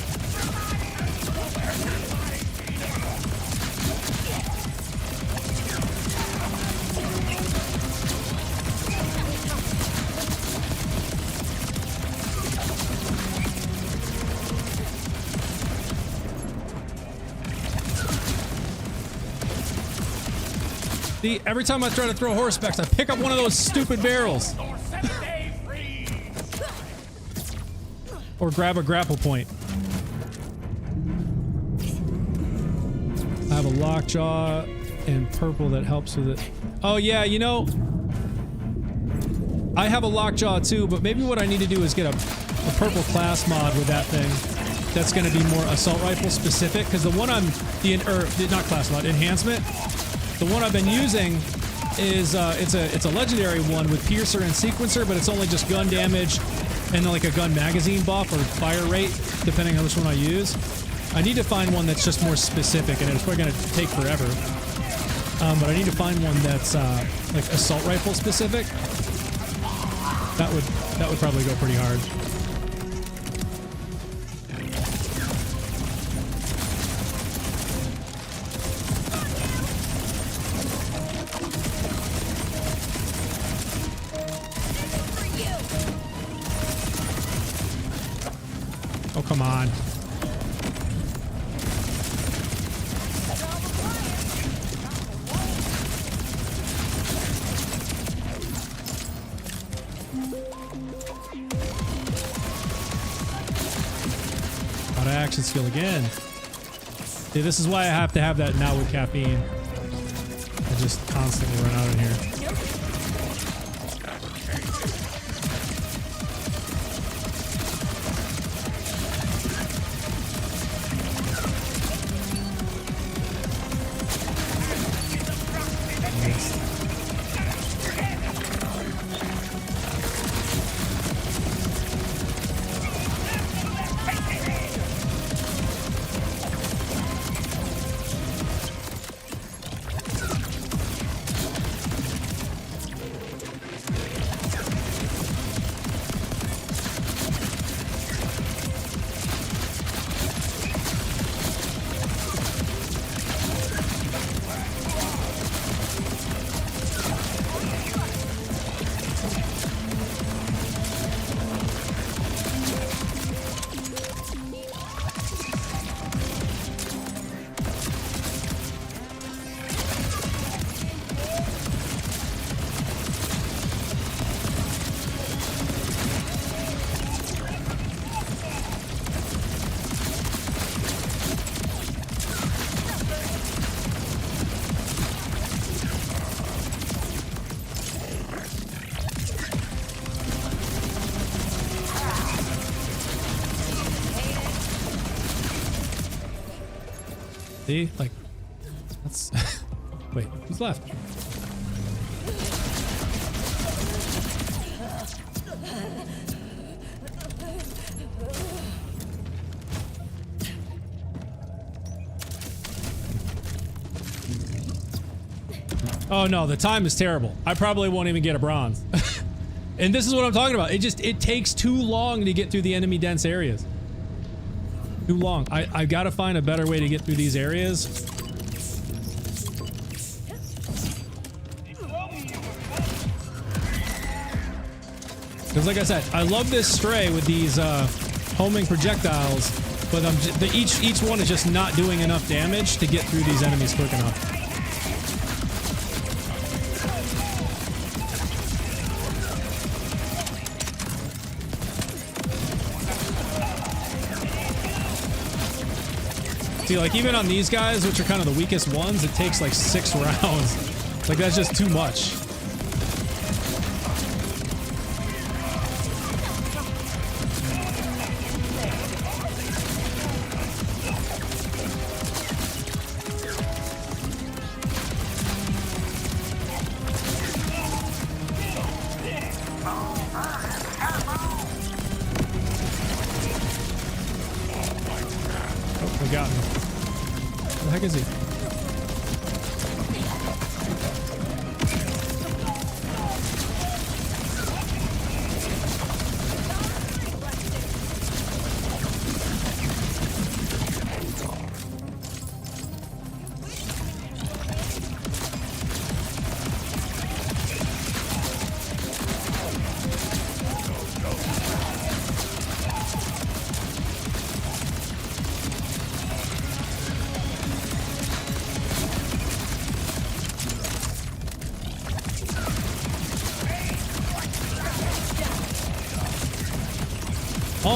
See, every time I try to throw horse specs, I pick up one of those stupid barrels. Or grab a grapple point. I have a lockjaw and purple that helps with it. Oh yeah, you know, I have a lockjaw too, but maybe what I need to do is get a purple class mod with that thing. That's going to be more assault rifle specific, because the one not class mod, enhancement. The one I've been using is it's a legendary one with piercer and sequencer, but it's only just gun damage and like a gun magazine buff or fire rate, depending on which one I use. I need to find one that's just more specific, and it's probably going to take forever. But I need to find one that's like assault rifle specific. That would probably go pretty hard. Oh, come on. Out of action skill again. See, this is why I have to have that now with caffeine. I just constantly run out of here. See? Like, that's... Wait, who's left? Oh no, the time is terrible. I probably won't even get a bronze. And this is what I'm talking about. It takes too long to get through the enemy dense areas. Too long. I gotta find a better way to get through these areas. Because like I said, I love this stray with these homing projectiles, but each one is just not doing enough damage to get through these enemies quick enough. See, like, even on these guys, which are kind of the weakest ones, it takes like 6 rounds. Like, that's just too much. Oh, we got him. Where the heck is he?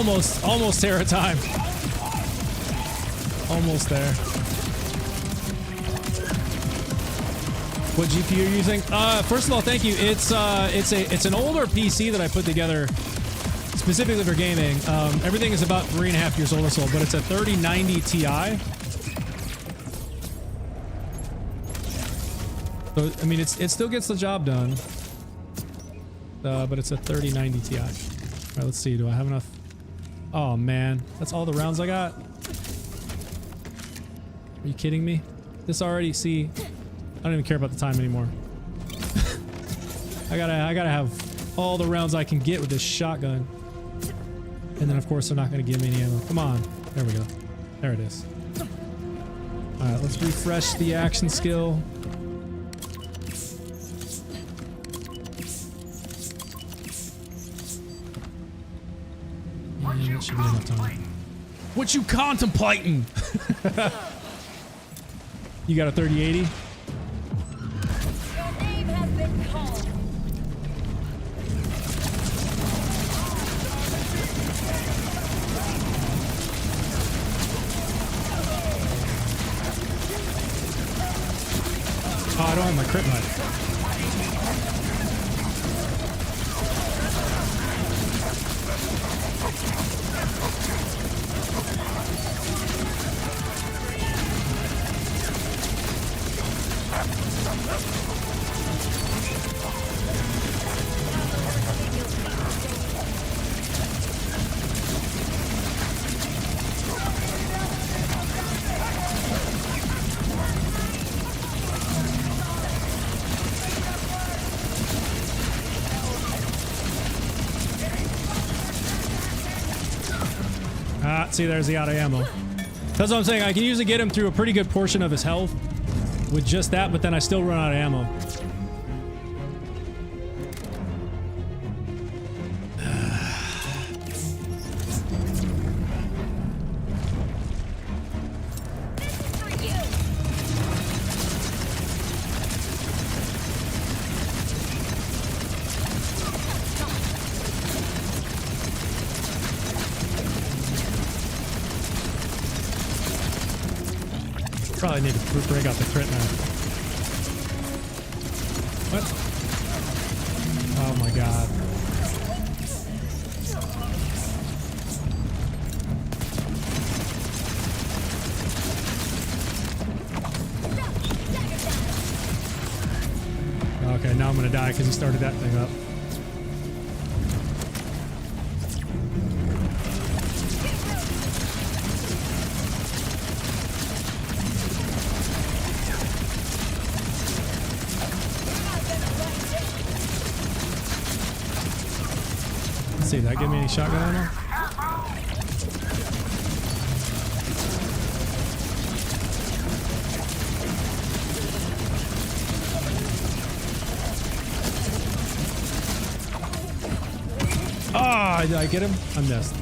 Almost Terra time. Almost there. What GPU you're using? First of all, thank you. It's an older PC that I put together specifically for gaming. Everything is about 3.5 years old or so, but it's a 3090 Ti. So I mean, it still gets the job done. But it's a 3090 Ti. All right, let's see. Do I have enough? Oh man, that's all the rounds I got. Are you kidding me? This already, see, I don't even care about the time anymore. I gotta have all the rounds I can get with this shotgun. And then of course they're not gonna give me any ammo. Come on. There we go. There it is. Alright, let's refresh the action skill. And it should be enough time. What you contemplating? You got a 3080? Your name has been called. Oh, I don't have my crit knife. See, there's the out of ammo. That's what I'm saying. I can usually get him through a pretty good portion of his health with just that, but then I still run out of ammo. Probably need to break out the crit now. What? Oh my god. Okay, now I'm gonna die because he started that thing up. See, did that give me any shotgun ammo? Ah, did I get him? I missed.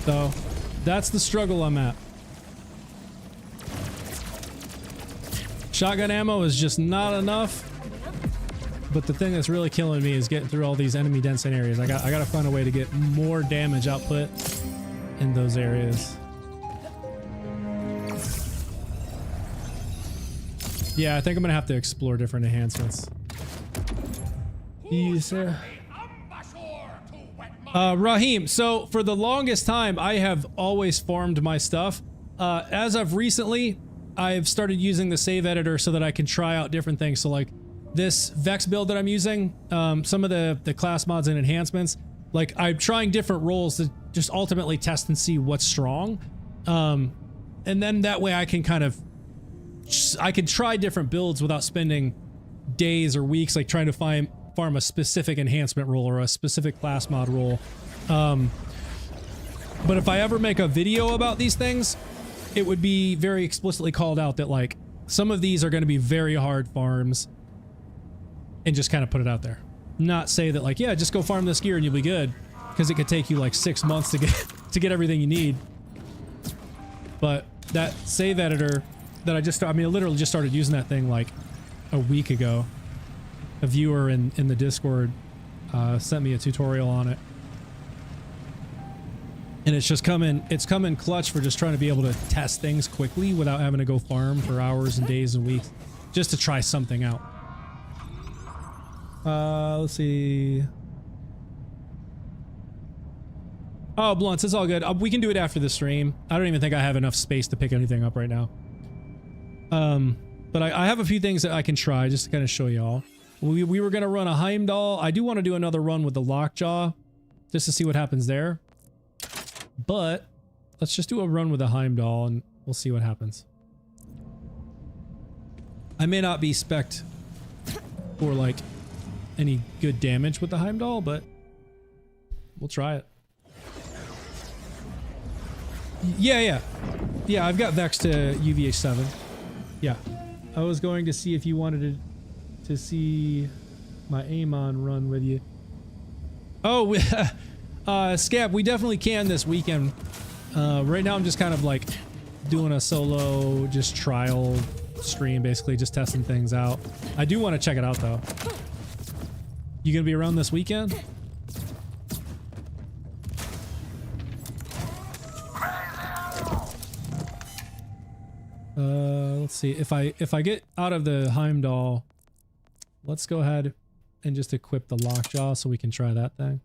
So that's the struggle I'm at. Shotgun ammo is just not enough. But the thing that's really killing me is getting through all these enemy dense areas. I gotta find a way to get more damage output in those areas. Yeah, I think I'm gonna have to explore different enhancements. Yes, Raheem, so for the longest time, I have always farmed my stuff. As of recently, I've started using the save editor so that I can try out different things. So like this Vex build that I'm using, some of the class mods and enhancements, like I'm trying different roles to just ultimately test and see what's strong. And then that way I can kind of, I can try different builds without spending days or weeks like trying to farm a specific enhancement role or a specific class mod role. But if I ever make a video about these things, it would be very explicitly called out that like some of these are going to be very hard farms and just kind of put it out there. Not say that like, yeah, just go farm this gear and you'll be good, because it could take you like 6 months to get everything you need. But that save editor that I literally just started using that thing like a week ago. A viewer in the Discord sent me a tutorial on it. And it's come in clutch for just trying to be able to test things quickly without having to go farm for hours and days and weeks just to try something out. Let's see. Oh, blunts, it's all good. We can do it after the stream. I don't even think I have enough space to pick anything up right now. But I have a few things that I can try just to kind of show y'all. We were going to run a Heimdall. I do want to do another run with the Lockjaw just to see what happens there. But let's just do a run with a Heimdall and we'll see what happens. I may not be spec'd for like any good damage with the Heimdall, but we'll try it. Yeah, I've got Vex to UVH 7. Yeah. I was going to see if you wanted to see my Amon run with you. Oh, Scab, we definitely can this weekend. Right now I'm just kind of like doing a solo, just trial stream, basically just testing things out. I do want to check it out though. You gonna be around this weekend? Let's see if I get out of the Heimdall, let's go ahead and just equip the Lockjaw so we can try that thing.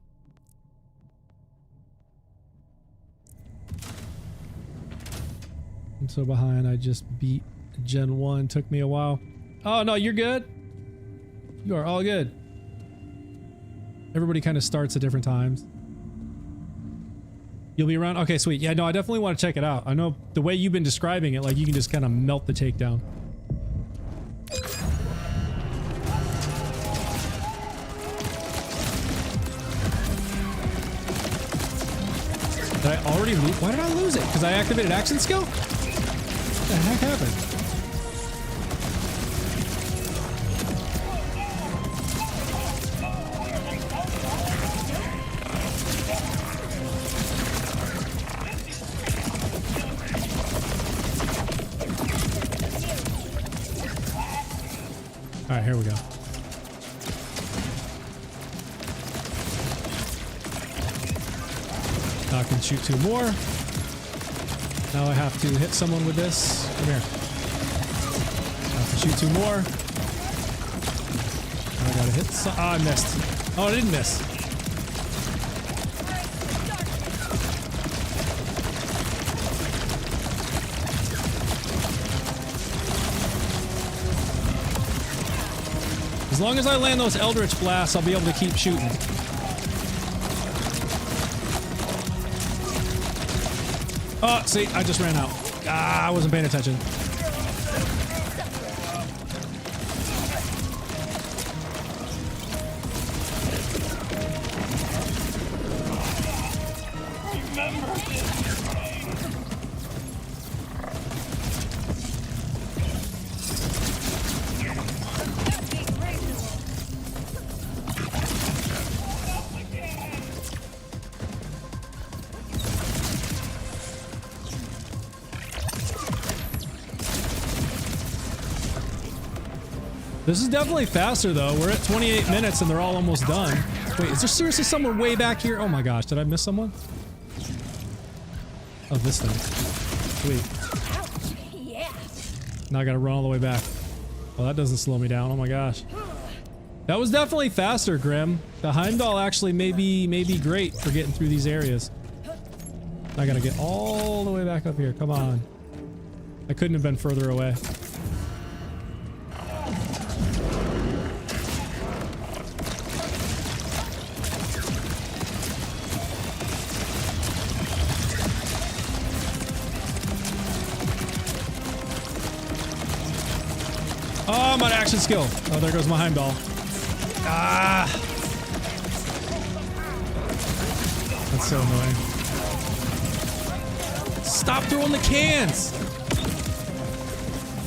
I'm so behind. I just beat Gen 1. Took me a while. Oh no, you're good. You are all good. Everybody kind of starts at different times. You'll be around? Okay, sweet. Yeah, no, I definitely want to check it out. I know the way you've been describing it, like you can just kind of melt the takedown. Did I already lose? Why did I lose it? Because I activated action skill? What the heck happened? Alright, here we go. Now I can shoot 2 more. Now I have to hit someone with this. Come here. I have to shoot 2 more. Now I gotta hit some. Oh, I missed. Oh, I didn't miss. As long as I land those Eldritch Blasts, I'll be able to keep shooting. Oh, see, I just ran out. Ah, I wasn't paying attention. This is definitely faster though. We're at 28 minutes and they're all almost done. Wait, is there seriously someone way back here? Oh my gosh, did I miss someone? Oh, this thing. Sweet. Yeah. Now I gotta run all the way back. Well, that doesn't slow me down. Oh my gosh. That was definitely faster, Grim. The Heimdall actually may be great for getting through these areas. I gotta get all the way back up here. Come on. I couldn't have been further away. Oh, I'm on action skill. Oh, there goes my Heimdall. Ah! That's so annoying. Stop throwing the cans!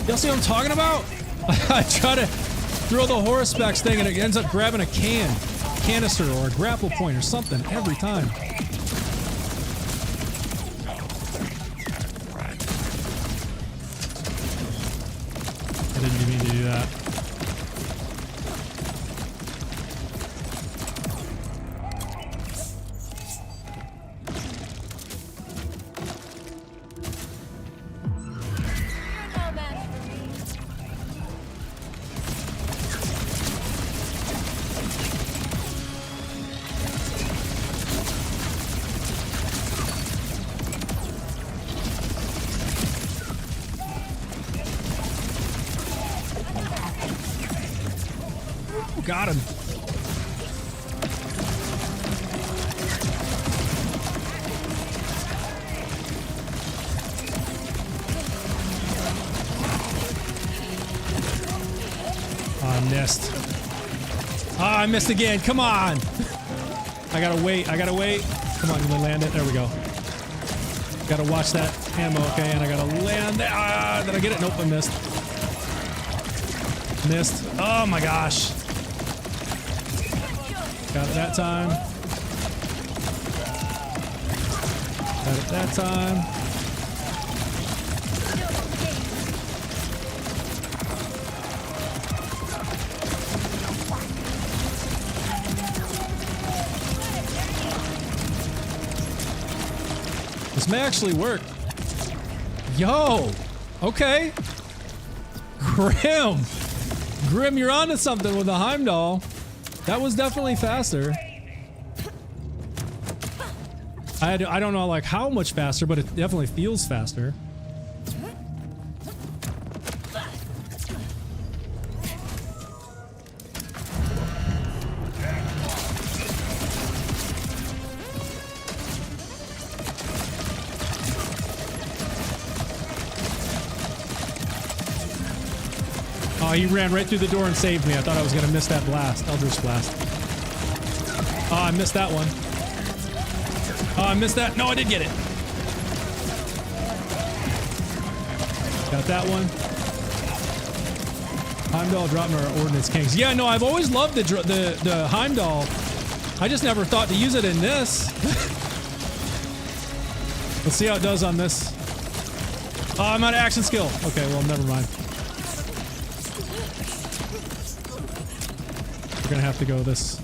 Y'all see what I'm talking about? I try to throw the Horuspex thing and it ends up grabbing a canister or a grapple point or something every time. I didn't mean to do that. Got him. Oh, I missed. Oh, I missed again. Come on. I gotta wait. I gotta wait. Come on, you land it. There we go. Gotta watch that ammo. Okay, and I gotta land that. Ah, did I get it? Nope, I missed. Missed. Oh my gosh. Got it that time. Got it that time. This may actually work. Yo! Okay. Grim! Grim, you're onto something with the Heimdall. That was definitely faster. I don't know like how much faster, but it definitely feels faster. Oh, he ran right through the door and saved me. I thought I was gonna miss that blast, Eldritch Blast. Oh, I missed that one. Oh, I missed that. No, I did get it. Got that one. Heimdall dropping our Ordnance Kings. Yeah, no, I've always loved the Heimdall. I just never thought to use it in this. Let's see how it does on this. Oh, I'm out of action skill. Okay, well, never mind. We're gonna have to go this.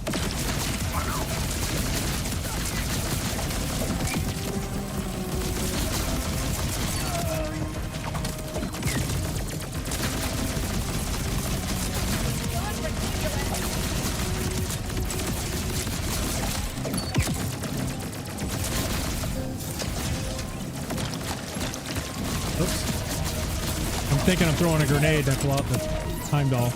Oops. I'm thinking I'm throwing a grenade that blew out the Heimdall.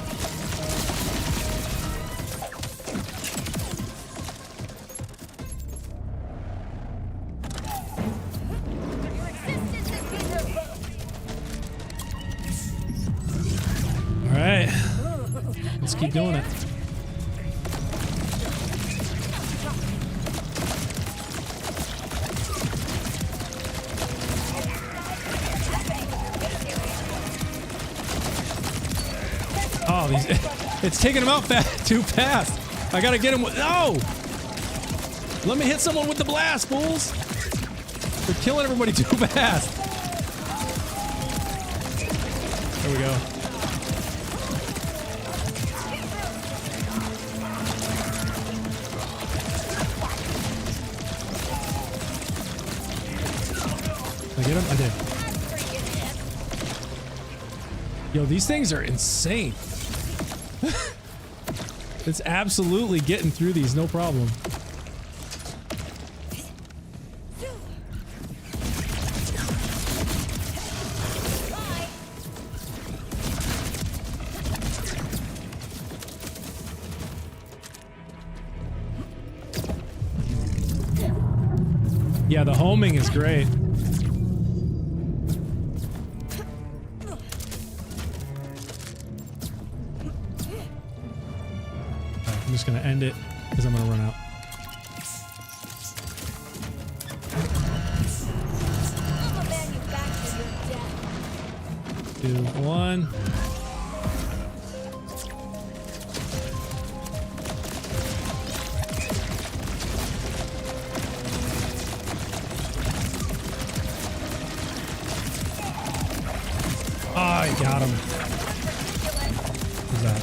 Alright. Let's keep doing it. Oh, it's taking him out too fast. I gotta get him with. No! Let me hit someone with the blast, fools! They're killing everybody too fast. There we go. Did I get him? I did. Yo, these things are insane. It's absolutely getting through these, no problem. Yeah, the homing is great. I'm just gonna end it because I'm gonna run out. Two, one. Oh, I got him. Who's that?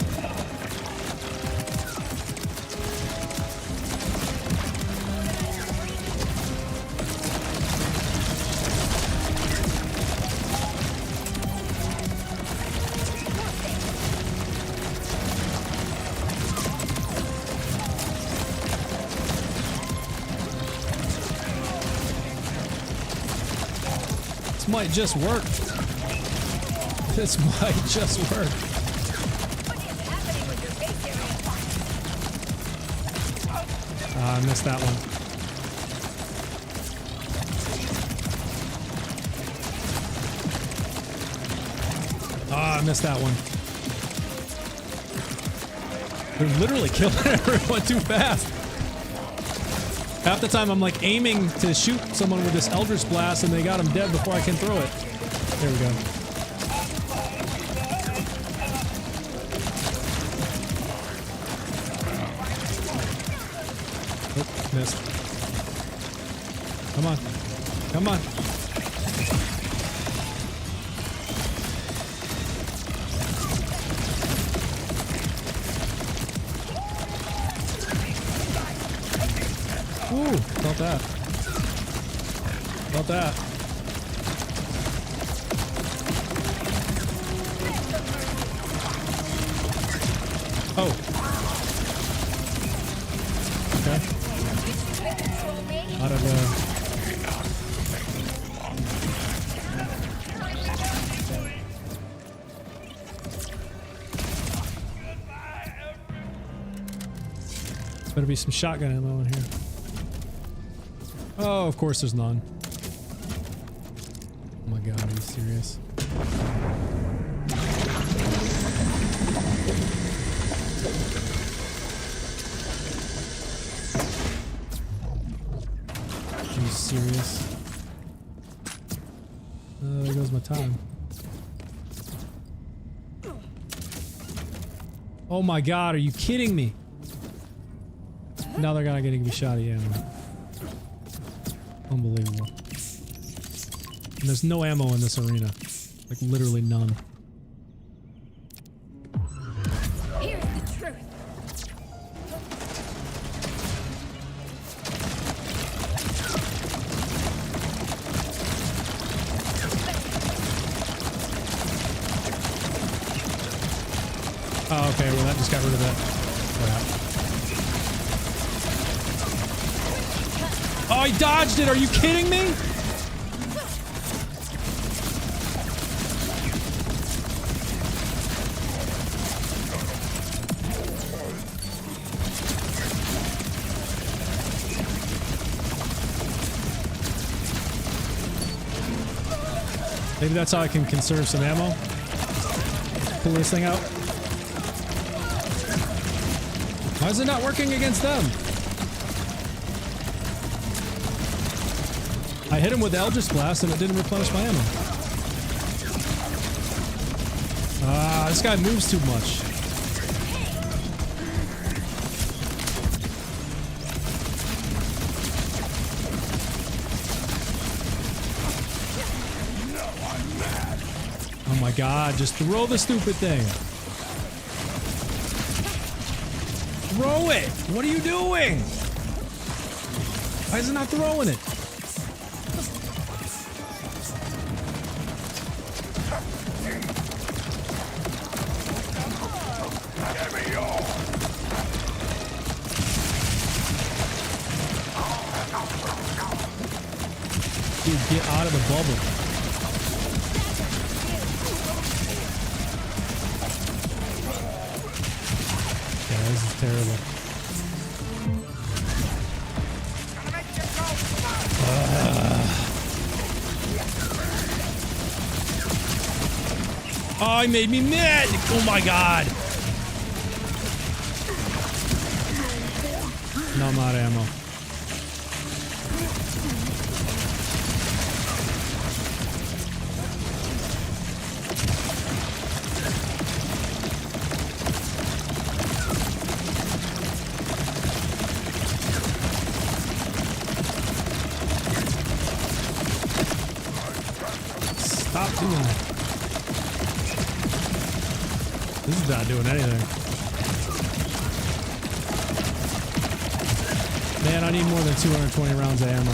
This might just work. This might just work. I missed that one. I missed that one. They're literally killing everyone too fast. Half the time I'm like aiming to shoot someone with this Eldritch Blast and they got him dead before I can throw it. There we go. Oh, missed. Come on. Come on. Ooh, felt that. Felt that. Oh. Okay. Out of There's better be some shotgun ammo in here. Oh, of course there's none. Oh my god, are you serious? Are you serious? There goes my time. Oh my god, are you kidding me? Now they're not getting me shoddy ammo. Unbelievable. And there's no ammo in this arena. Like literally none. Here's the truth. Oh, okay, well that just got rid of that crap. Oh, he dodged it! Are you kidding me? Maybe that's how I can conserve some ammo. Pull this thing out. Why is it not working against them? I hit him with Eldritch Blast and it didn't replenish my ammo. Ah, this guy moves too much. Oh my god, just throw the stupid thing. Throw it! What are you doing? Why is it not throwing it? Dude, get out of the bubble. Yeah, this is terrible. Oh, he made me mad! Oh my god! No, I'm out of ammo. Stop doing that. This is not doing anything. Man, I need more than 220 rounds of ammo.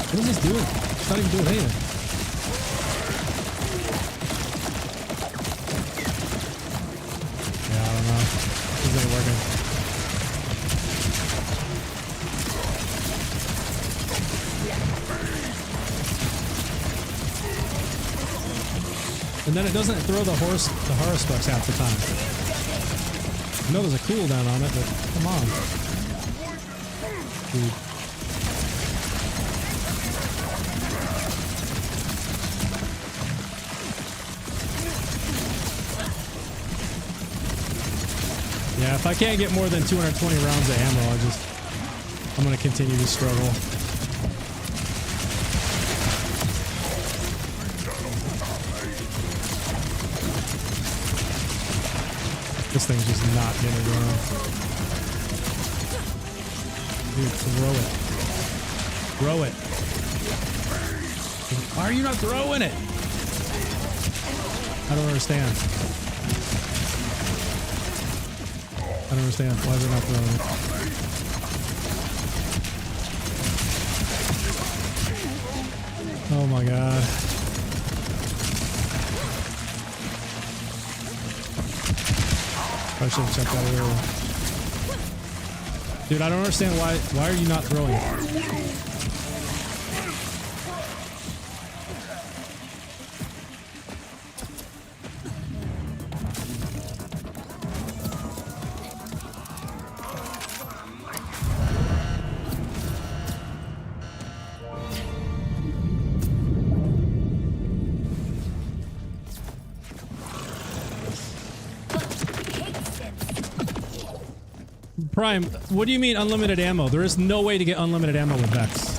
What is this doing? It's not even doing anything. Yeah, I don't know. This ain't working. And then it doesn't throw the horror specs half the time. I know there's a cooldown on it, but come on. Dude. Yeah, if I can't get more than 220 rounds of ammo, I'm gonna continue to struggle. This thing's just not getting going. Dude, throw it. Throw it. Why are you not throwing it? I don't understand. I don't understand. Why is it not throwing it? Oh my god. I should have checked that earlier. Dude, I don't understand why are you not throwing it? Prime, what do you mean unlimited ammo? There is no way to get unlimited ammo with Vex.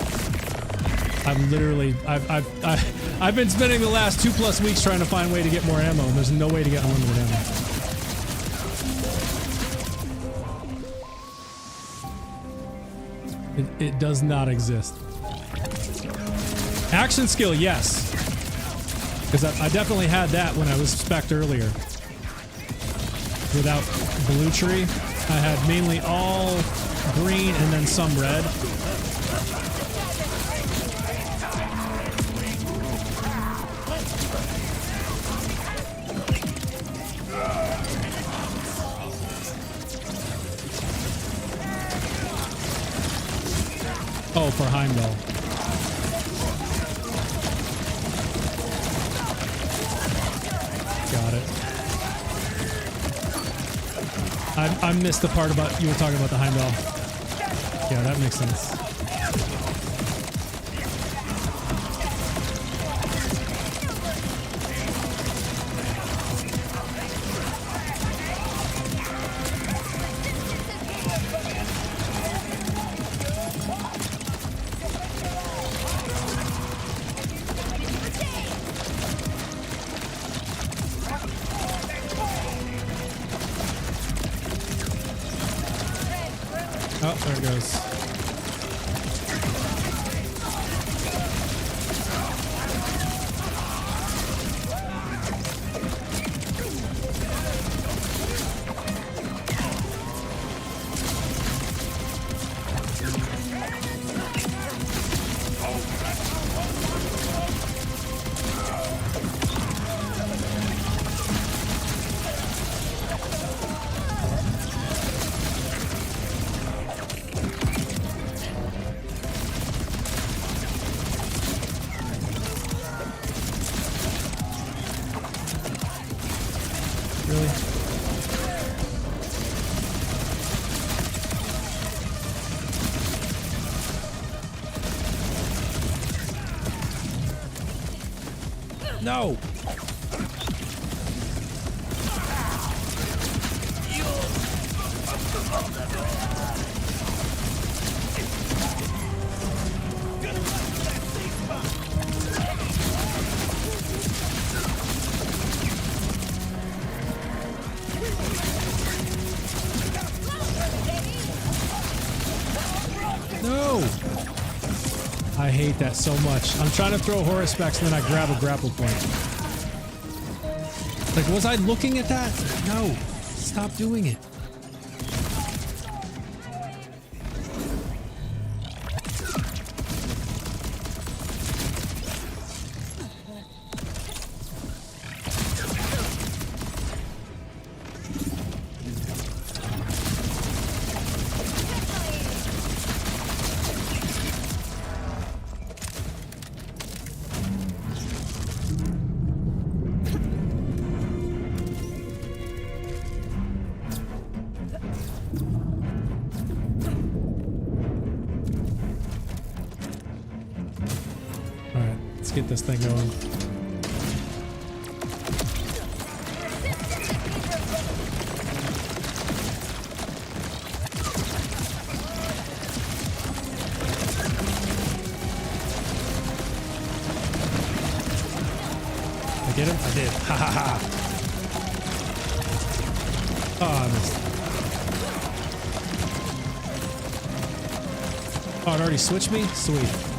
I've been spending the last 2+ weeks trying to find a way to get more ammo, and there's no way to get unlimited ammo. It does not exist. Action skill, yes. Because I definitely had that when I was spec'd earlier. Without blue tree. I had mainly all green and then some red. Oh, for Heimdall. Got it. I missed the part about you were talking about the Heimdall. Yeah, that makes sense. Oh, there it goes. Really? No! No! I hate that so much. I'm trying to throw horror specs and then I grab a grapple point. Like, was I looking at that? No. Stop doing it. Get this thing going. I get him? I did. Ha ha ha. Oh, I missed. Oh, it already switched me? Sweet.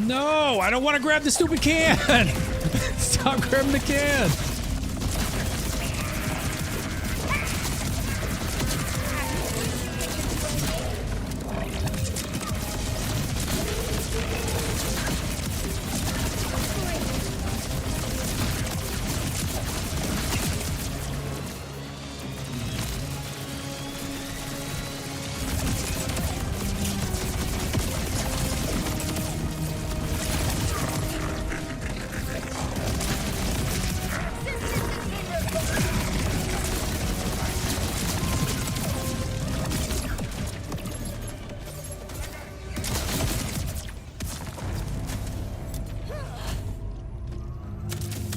No, I don't want to grab the stupid can. Stop grabbing the can.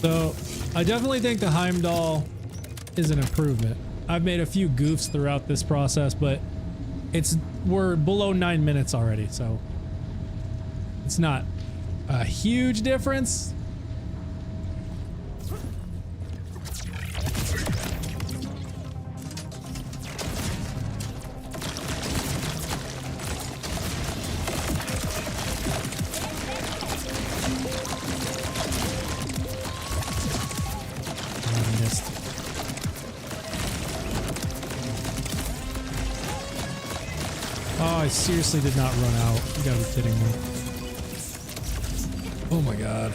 So, I definitely think the Heimdall is an improvement. I've made a few goofs throughout this process, but we're below 9 minutes already, so it's not a huge difference. I seriously did not run out. You gotta be kidding me. Oh my god.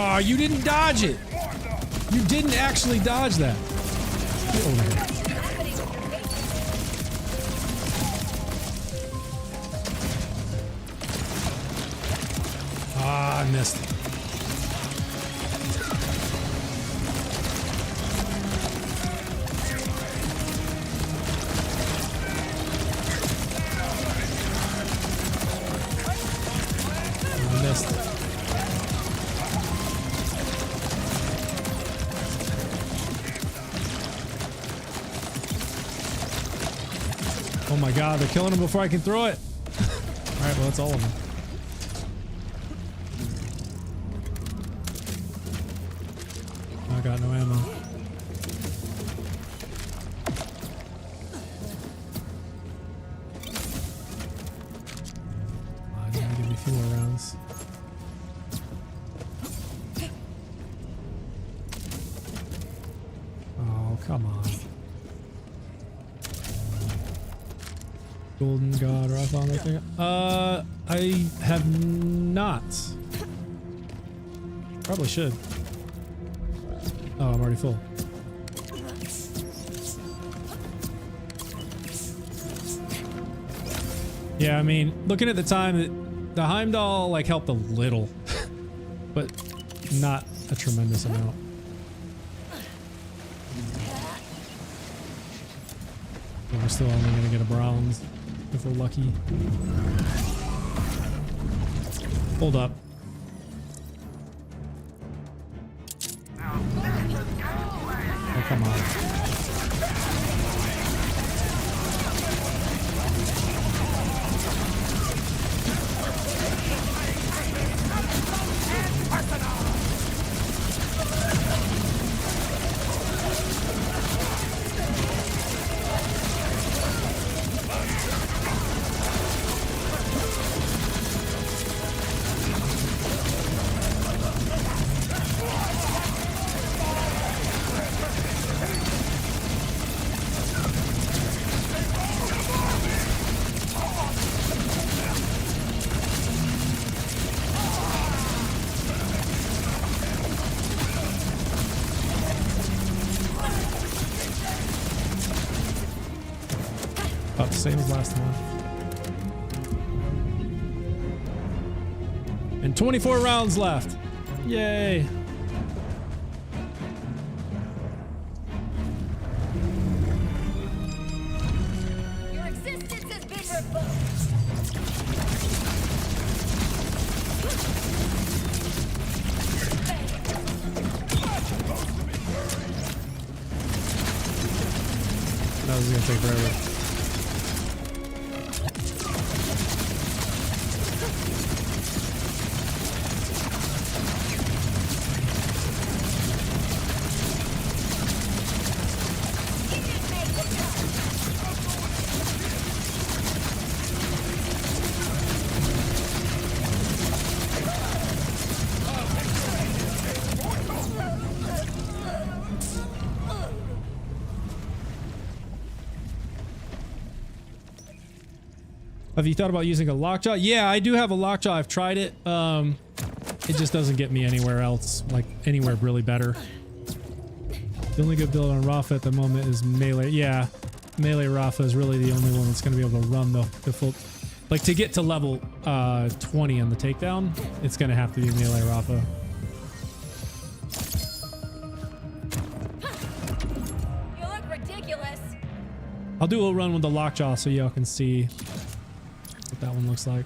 Oh, you didn't dodge it. You didn't actually dodge that. Get over here. Ah, I missed it. I missed it. Oh my god, they're killing him before I can throw it. Alright, well, that's all of them. I got no ammo. Give me a few more rounds. Oh, come on. Golden God, or I found that thing. I have not. Probably should. Oh, I'm already full. Yeah, I mean, looking at the time, the Heimdall like helped a little, but not a tremendous amount. But we're still only gonna get a bronze if we're lucky. Hold up. Oh, come on. About the same as last time. And 24 rounds left. Yay. Your existence has been revoked. That was gonna take forever. Have you thought about using a lockjaw? Yeah, I do have a lockjaw. I've tried it. It just doesn't get me anywhere else, like anywhere really better. The only good build on Rafa at the moment is melee. Yeah, melee Rafa is really the only one that's going to be able to run the full... Like, to get to level 20 on the takedown, it's going to have to be melee Rafa. You look ridiculous. I'll do a little run with the lockjaw so y'all can see what that one looks like.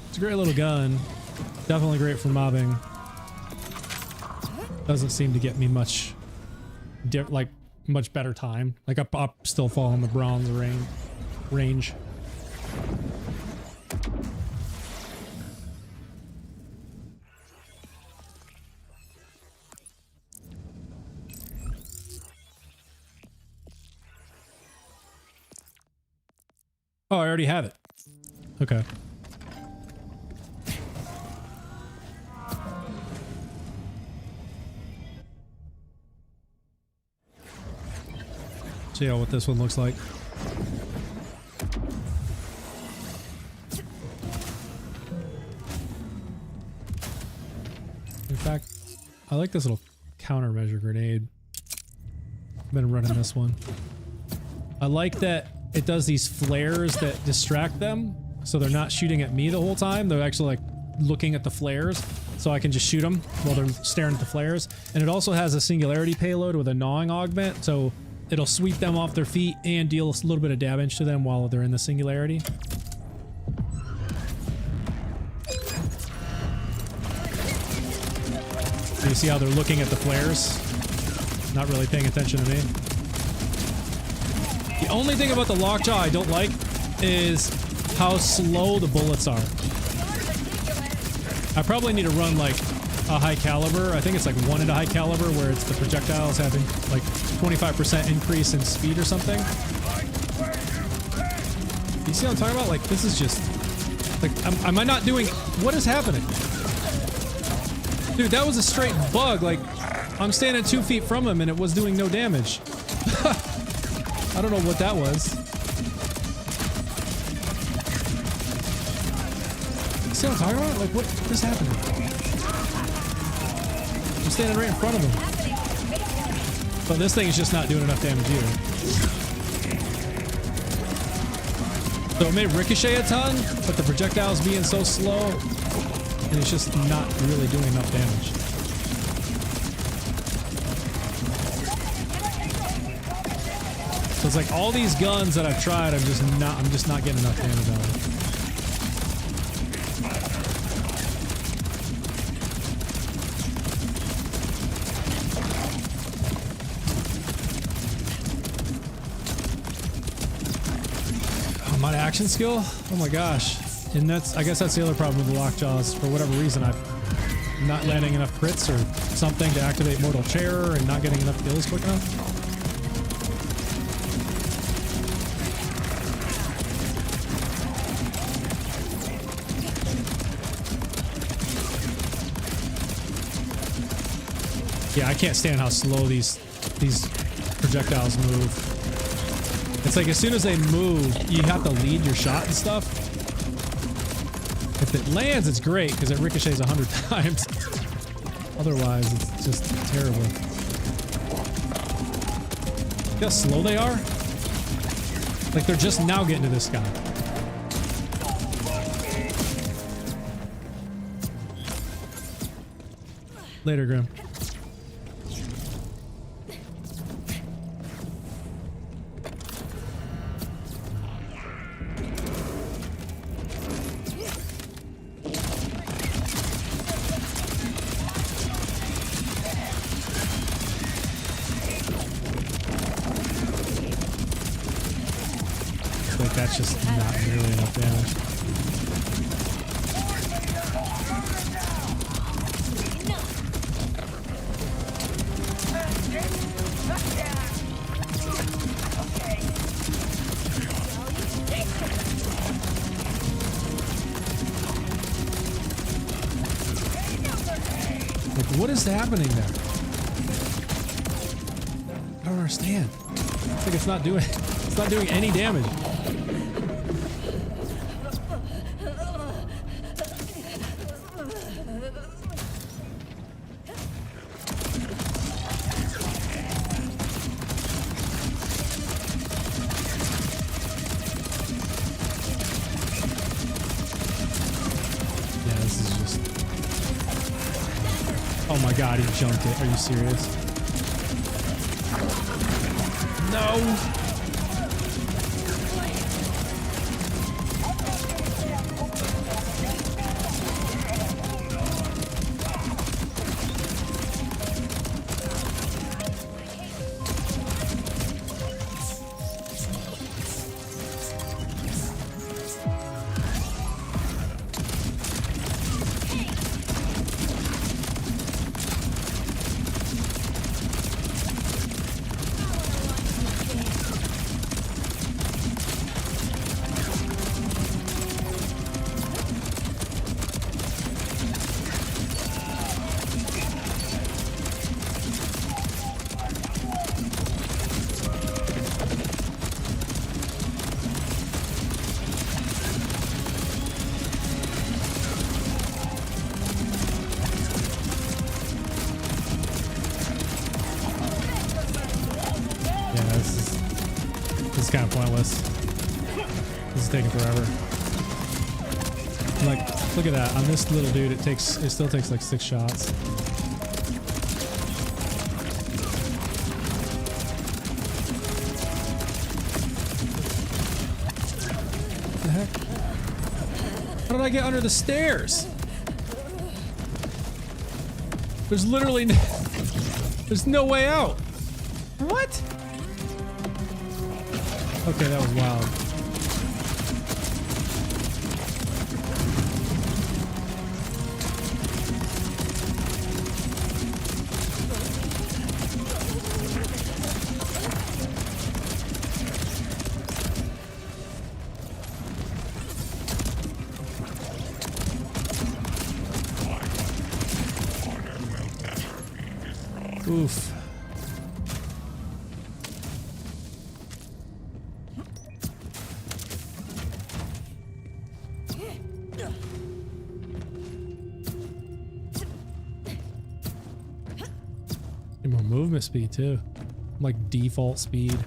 It's a great little gun. Definitely great for mobbing. Doesn't seem to get me much, like much better time. Like I still fall in the bronze range. Oh, I already have it. Okay. See what this one looks like. In fact, I like this little countermeasure grenade. I've been running this one. I like that it does these flares that distract them, so they're not shooting at me the whole time. They're actually like looking at the flares, so I can just shoot them while they're staring at the flares. And it also has a singularity payload with a gnawing augment, so it'll sweep them off their feet and deal a little bit of damage to them while they're in the singularity. So you see how they're looking at the flares? Not really paying attention to me. The only thing about the lockjaw I don't like is how slow the bullets are. I probably need to run like a high caliber. I think it's like 1 at a high caliber where it's the projectiles having like 25% increase in speed or something. You see what I'm talking about? Like, this is just like, am I not doing, what is happening? Dude, that was a straight bug. Like, I'm standing 2 feet from him and it was doing no damage. I don't know what that was. See what I'm talking about? Like, what is happening? I'm standing right in front of him. But this thing is just not doing enough damage either. So it may ricochet a ton, but the projectile's being so slow, and it's just not really doing enough damage. So it's like all these guns that I've tried, I'm just not getting enough damage out of it. Action skill? Oh my gosh. And I guess that's the other problem with the lockjaws. For whatever reason, I'm not landing enough crits or something to activate Mortal Terror and not getting enough kills quick enough. Yeah, I can't stand how slow these projectiles move. It's like as soon as they move, you have to lead your shot and stuff. If it lands, it's great because it ricochets 100 times. Otherwise, it's just terrible. See how slow they are? Like they're just now getting to this guy. Later, Grim. That's just not nearly enough damage. Like, what is happening there? I don't understand. It's like it's not doing any damage. Oh my god, he jumped it. Are you serious? No! This is kind of pointless. This is taking forever. Like, look at that. On this little dude, it still takes like 6 shots. What the heck? How did I get under the stairs? There's literally there's no way out. What? Okay, that was wild. Oof. Need more movement speed too. Like default speed.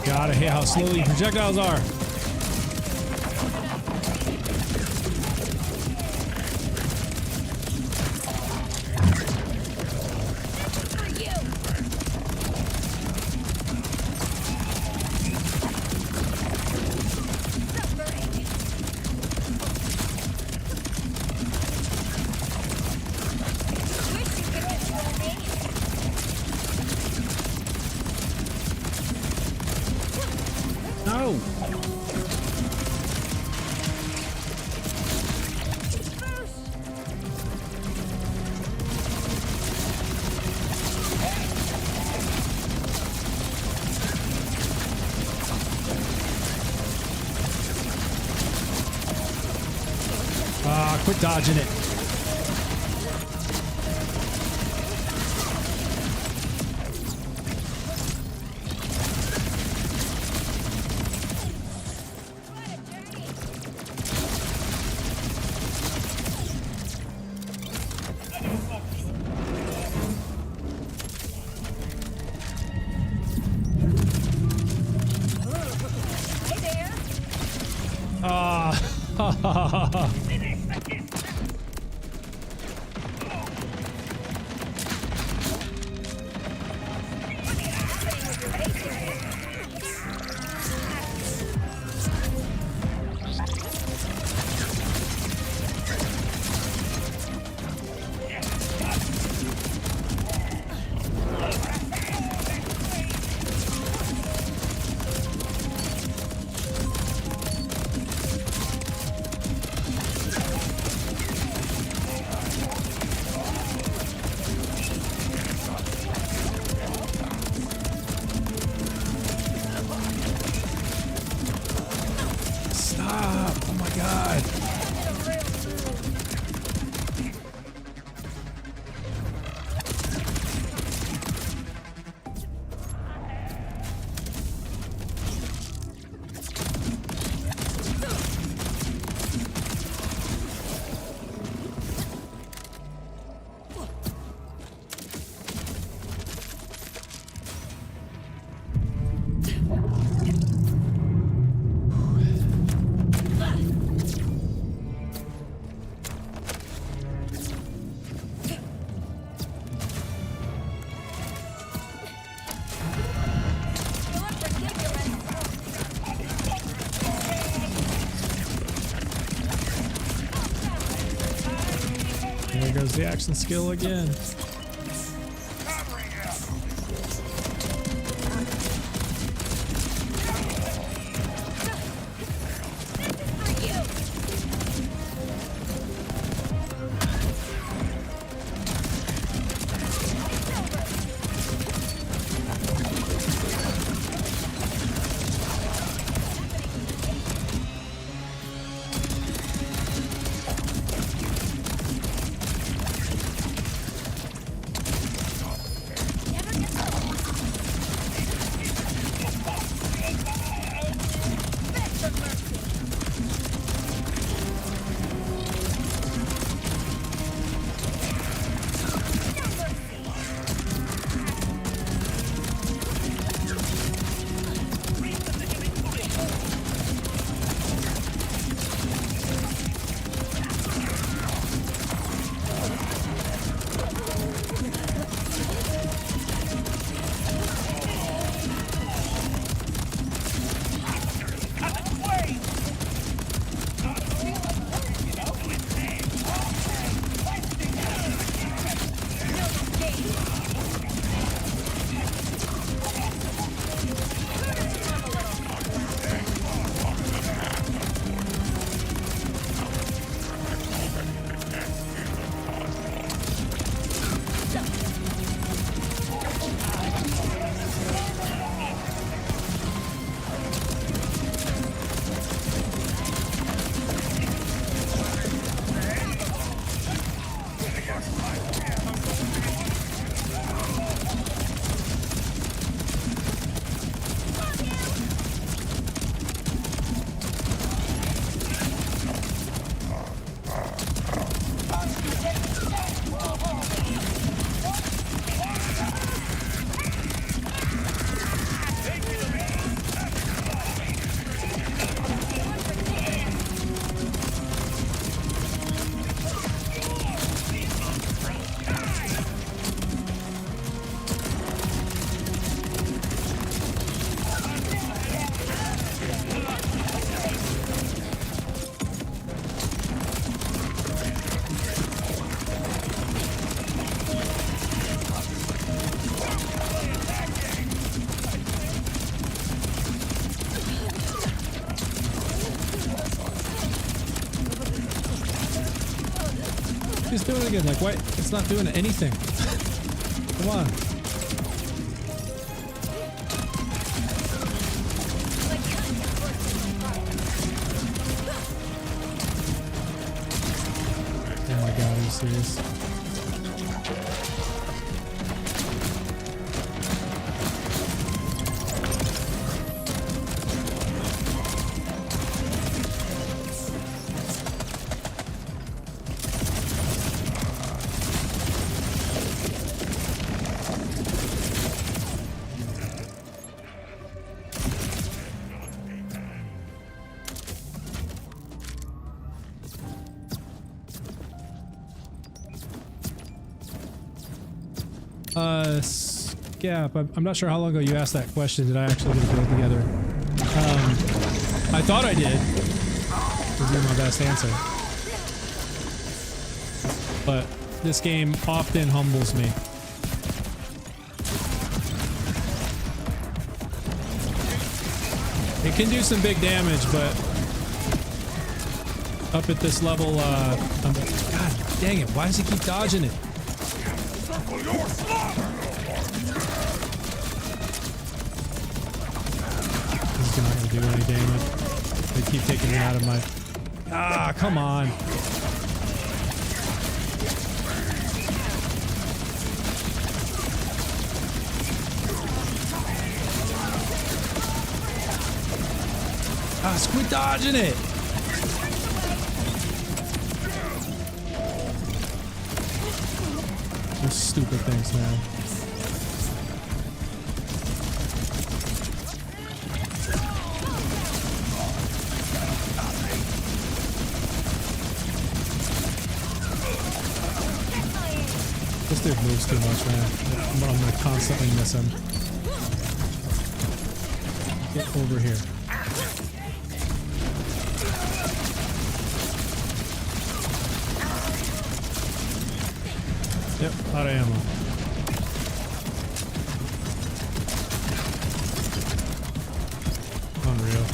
God, I hate how slowly projectiles are. No. Ah, quit dodging it. Ah. Stop. Oh my God. There goes the action skill again. Just do it again. Like, why? It's not doing anything. Come on. Oh my god, are you serious? Scap, I'm not sure how long ago you asked that question. Did I actually get a build together? I thought I did. To do my best answer. But this game often humbles me. It can do some big damage, but up at this level, God dang it, why does he keep dodging it? This is not gonna do any damage. They keep taking me out of my... Ah, come on. Ah, quit dodging it. Those stupid things, man. This dude moves too much, man. I'm gonna constantly miss him. Get over here. Yep, out of ammo. Unreal.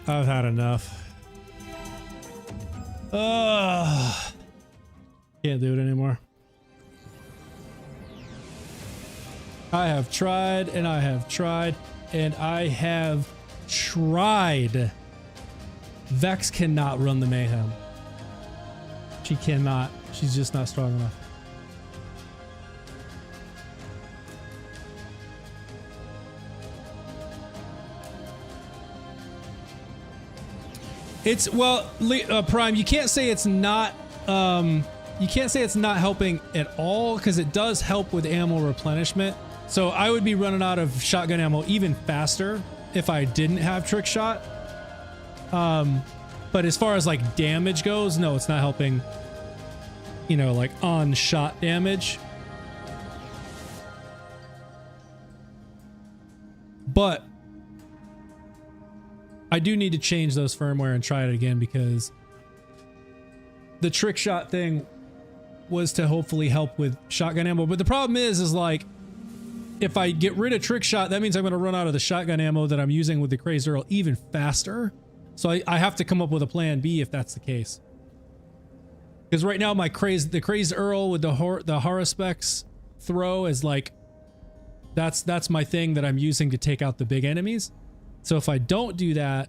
I've had enough. Can't do it anymore. I have tried and I have tried and I have tried. Vex cannot run the mayhem. She cannot. She's just not strong enough. It's, well, Prime, you can't say it's not, you can't say it's not helping at all, because it does help with ammo replenishment. So I would be running out of shotgun ammo even faster if I didn't have trick shot. But as far as like damage goes, no, it's not helping, you know, like on shot damage. But I do need to change those firmware and try it again, because the trick shot thing was to hopefully help with shotgun ammo. But the problem is like, if I get rid of trick shot, that means I'm going to run out of the shotgun ammo that I'm using with the Crazed Earl even faster. So I have to come up with a plan B if that's the case. Because right now the Crazed Earl with the Haruspex throw is like, that's my thing that I'm using to take out the big enemies. So if I don't do that,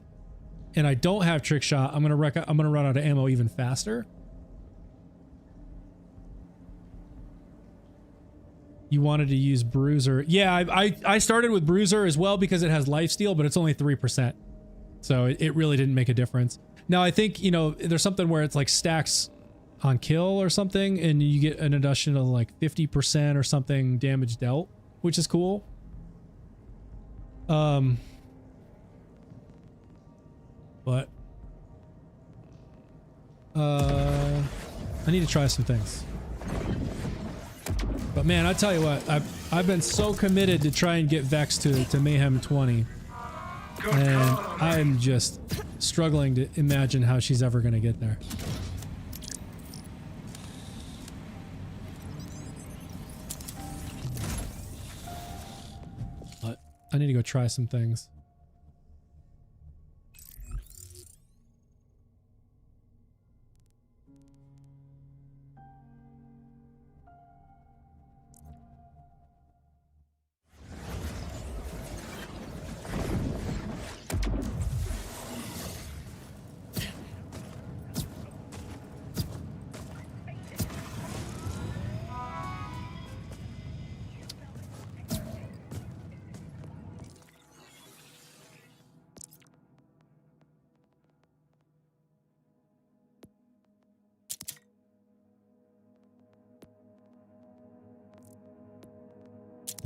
and I don't have trick shot, I'm gonna run out of ammo even faster. You wanted to use Bruiser. Yeah, I started with Bruiser as well because it has lifesteal, but it's only 3%. So it really didn't make a difference. Now I think, you know, there's something where it's like stacks on kill or something, and you get an additional like 50% or something damage dealt, which is cool. But I need to try some things. But man, I tell you what, I've been so committed to try and get Vex to Mayhem 20, and I'm just struggling to imagine how she's ever going to get there. But I need to go try some things.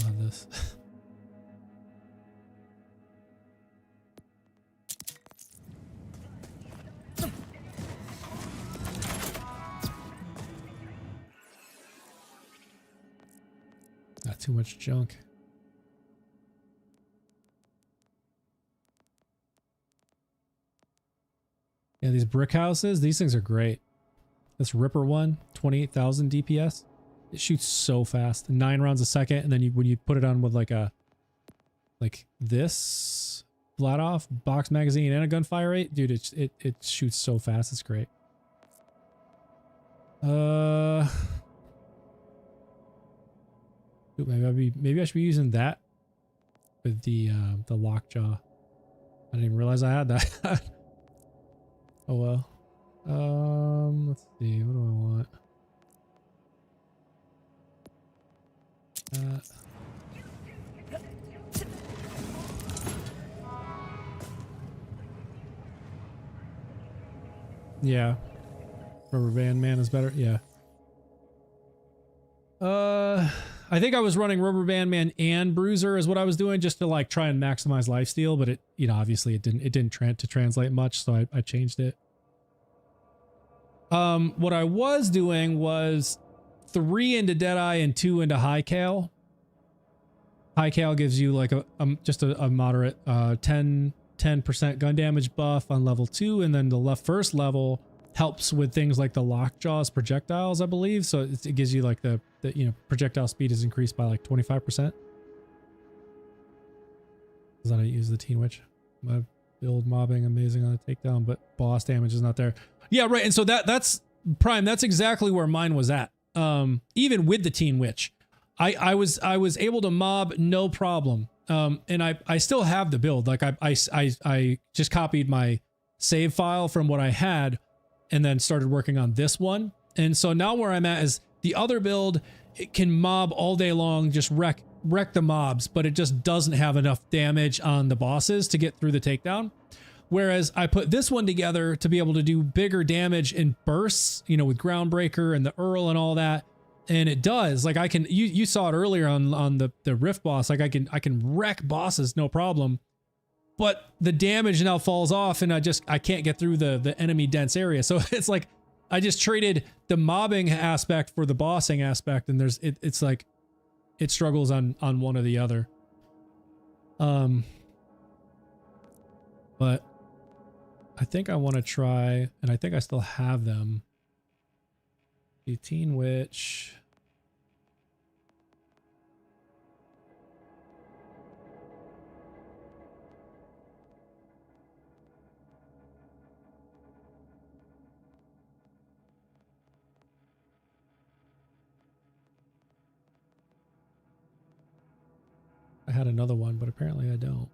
On this. Not too much junk. Yeah, these brick houses, these things are great. This Ripper one, 28,000 DPS. It shoots so fast, 9 rounds a second, and then when you put it on with like this flat off box magazine and a gunfire rate, dude, it shoots so fast. It's great. Maybe I should be using that with the lockjaw. I didn't even realize I had that. Oh well. Let's see. What do I want? Yeah. Rubber band man is better. Yeah. I think I was running Rubber Band Man and Bruiser is what I was doing just to like try and maximize lifesteal, but it, you know, obviously it didn't translate much, so I changed it. What I was doing was 3 into Deadeye and 2 into High Cal. High Cal gives you like just a moderate 10% gun damage buff on level 2, and then the first level helps with things like the Lockjaw's projectiles, I believe. So it gives you like the you know, projectile speed is increased by like 25%. Because I don't use the Teen Witch. My build mobbing amazing on the takedown, but boss damage is not there. Yeah, right. And so that's Prime. That's exactly where mine was at. Even with the Teen Witch, I was able to mob no problem. And I still have the build. Like I just copied my save file from what I had and then started working on this one. And so now where I'm at is the other build, it can mob all day long, just wreck the mobs, but it just doesn't have enough damage on the bosses to get through the takedown. Whereas I put this one together to be able to do bigger damage in bursts, you know, with Groundbreaker and the Earl and all that. And it does. Like I can, you saw it earlier on the Rift boss, like I can wreck bosses, no problem. But the damage now falls off and I can't get through the enemy dense area. So it's like, I just traded the mobbing aspect for the bossing aspect, and it's like it struggles on one or the other. But I think I want to try, and I think I still have them. The Teen Witch. I had another one, but apparently I don't.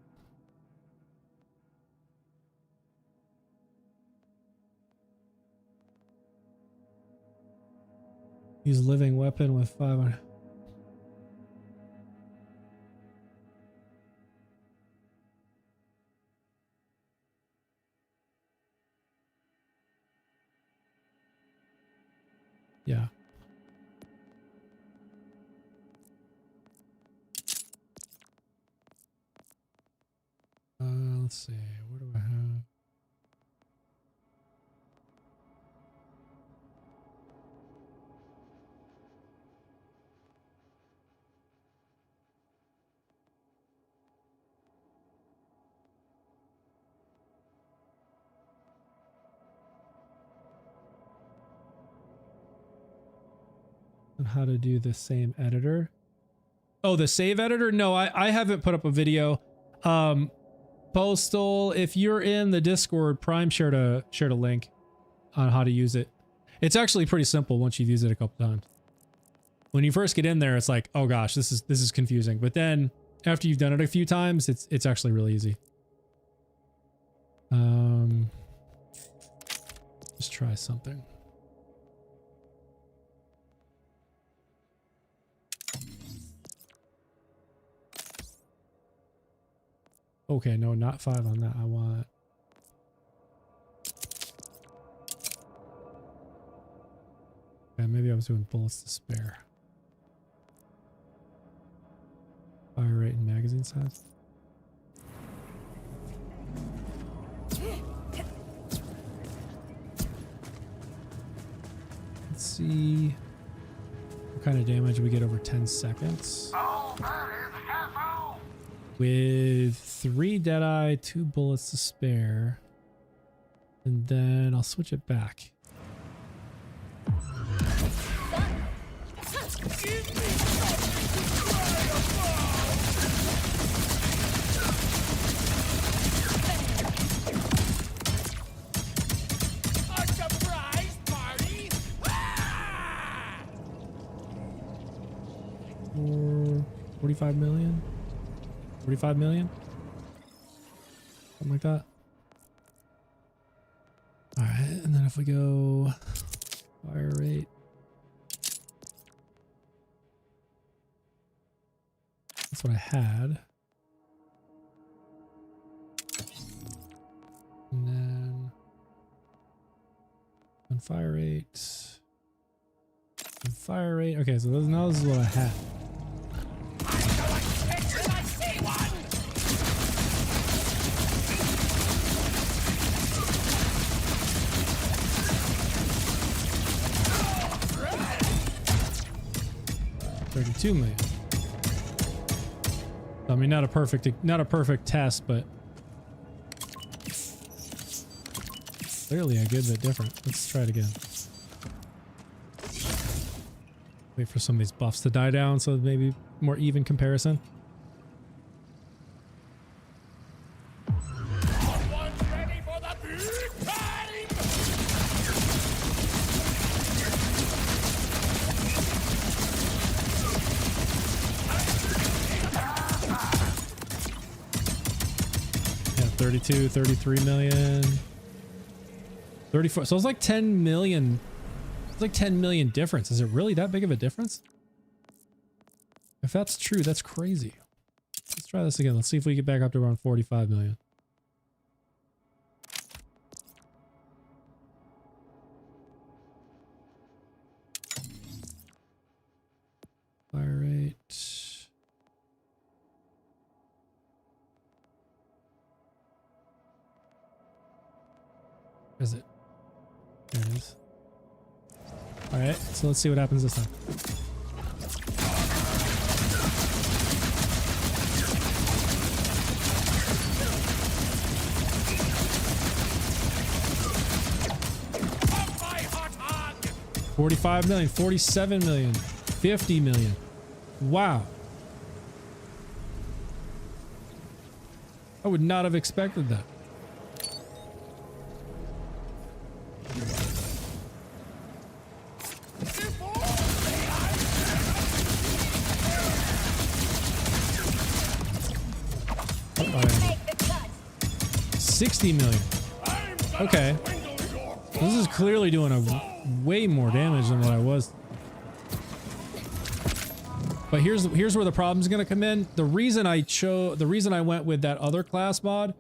Use living weapon with 500. Yeah. Let's see. What do I have? And how to do the same editor. Oh, the save editor? No, I haven't put up a video. Postal, if you're in the Discord, Prime shared a link on how to use it. It's actually pretty simple once you've used it a couple times. When you first get in there, it's like, oh gosh, this is confusing. But then after you've done it a few times, it's actually really easy. Let's try something. Okay, no, not 5 on that. I want... Yeah, maybe I was doing bullets to spare. Fire rate and magazine size. Let's see what kind of damage we get over 10 seconds. With 3 Deadeye, 2 bullets to spare. And then I'll switch it back. A surprise party! 45 million? 45 million? Something like that. Alright, and then if we go fire rate. That's what I had. And then on fire rate. And fire rate. Okay, so now this is what I had. $32 million. I mean, not a perfect test, but clearly a good bit different. Let's try it again. Wait for some of these buffs to die down so maybe more even comparison. Yeah, 32, 33 million. 34. So it's like 10 million. It's like 10 million difference. Is it really that big of a difference? If that's true, that's crazy. Let's try this again. Let's see if we get back up to around 45 million. Fire rate. Where is it? There it is. All right, so let's see what happens this time. $45 million, $47 million, $50 million. Wow. I would not have expected that. $60 million. Okay. This is clearly doing a way more damage than what I was But here's where the problem's gonna come in. The reason I went with that other class mod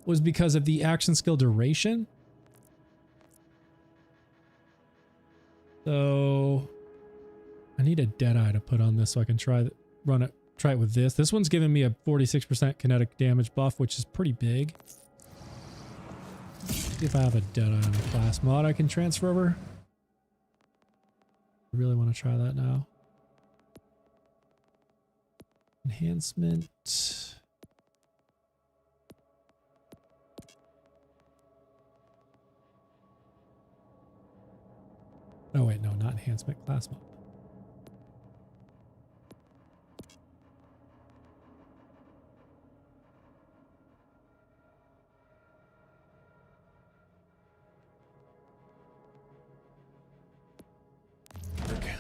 was because of the action skill duration. So I need a Deadeye to put on this so I can try it with this. This one's giving me a 46% kinetic damage buff, which is pretty big. See if I have a Deadeye on the class mod I can transfer over. I really want to try that now. Enhancement. Oh wait, no, not enhancement, class mod. Okay.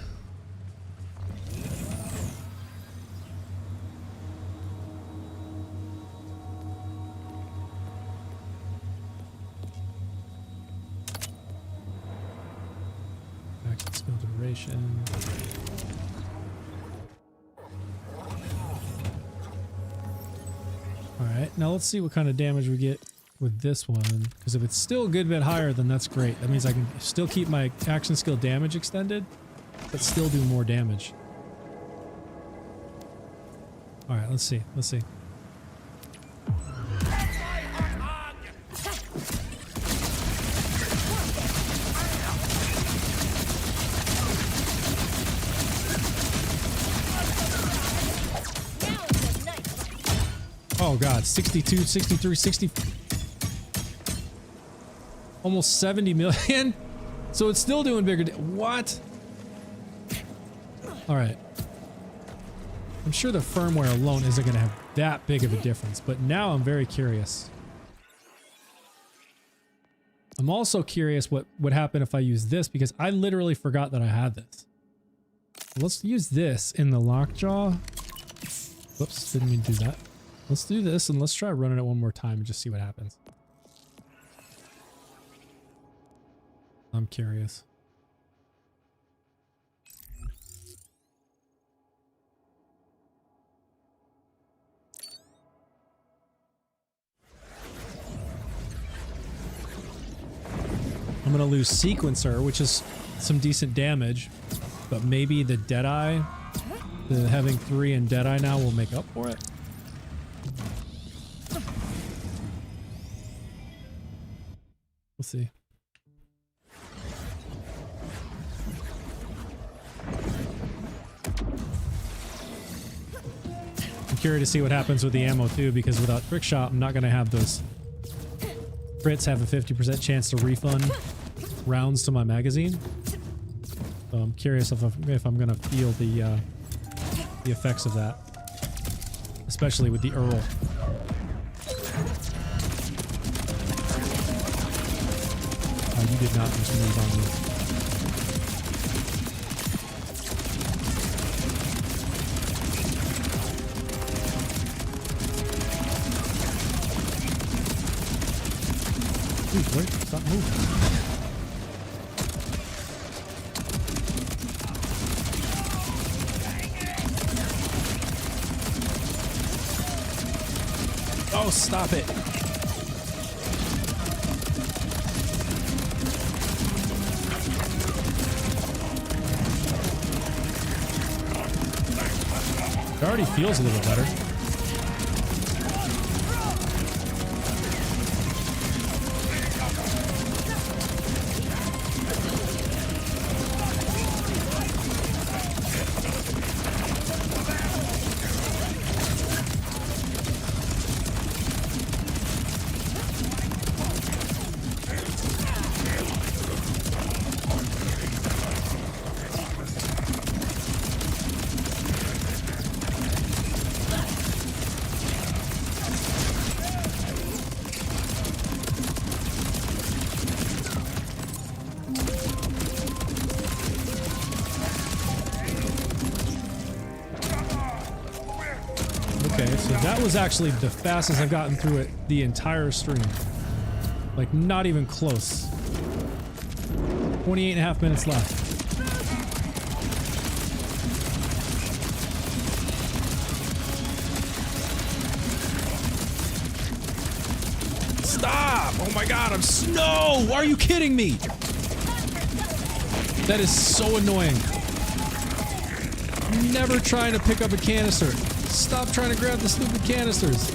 Action skill duration. Alright, now let's see what kind of damage we get with this one. Because if it's still a good bit higher, then that's great. That means I can still keep my action skill damage extended, but still do more damage. Alright, let's see. Let's see. Oh god, 62, 63, 60. Almost 70 million. So it's still doing bigger. What? Alright. I'm sure the firmware alone isn't going to have that big of a difference, but now I'm very curious. I'm also curious what would happen if I use this, because I literally forgot that I had this. Let's use this in the lockjaw. Whoops, didn't mean to do that. Let's do this and let's try running it one more time and just see what happens. I'm curious. I'm gonna lose Sequencer, which is some decent damage, but maybe the Deadeye, having 3 in Deadeye now will make up for it. We'll see. I'm curious to see what happens with the ammo too, because without Trick Shot, I'm not going to have those crits have a 50% chance to refund rounds to my magazine. So I'm curious if I'm going to feel the effects of that, especially with the Earl. You did not just move on me. Dude, wait, stop moving. Oh, stop it. It already feels a little better. That was actually the fastest I've gotten through it the entire stream. Like, not even close. 28.5 minutes left. Stop! Oh my god, I'm no! Are you kidding me? That is so annoying. I'm never trying to pick up a canister. Stop trying to grab the stupid canisters.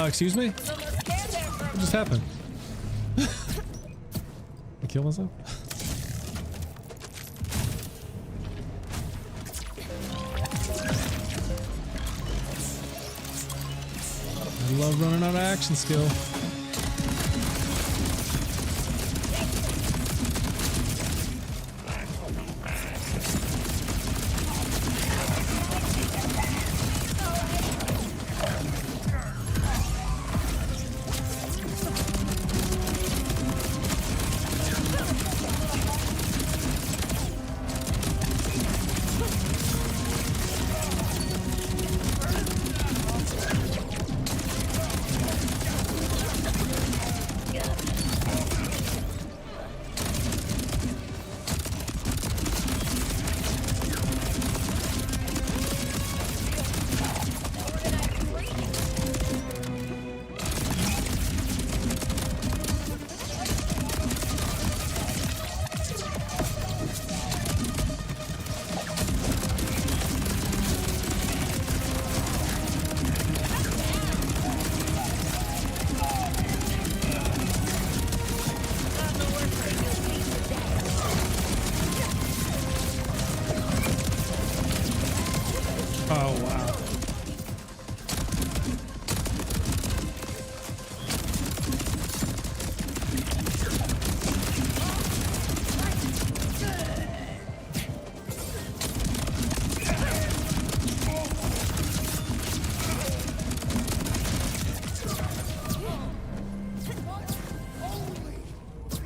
Excuse me? What just happened? I kill myself? I love running out of action skill.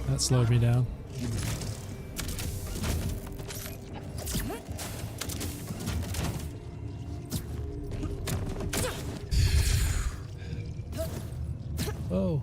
That slowed me down. Oh.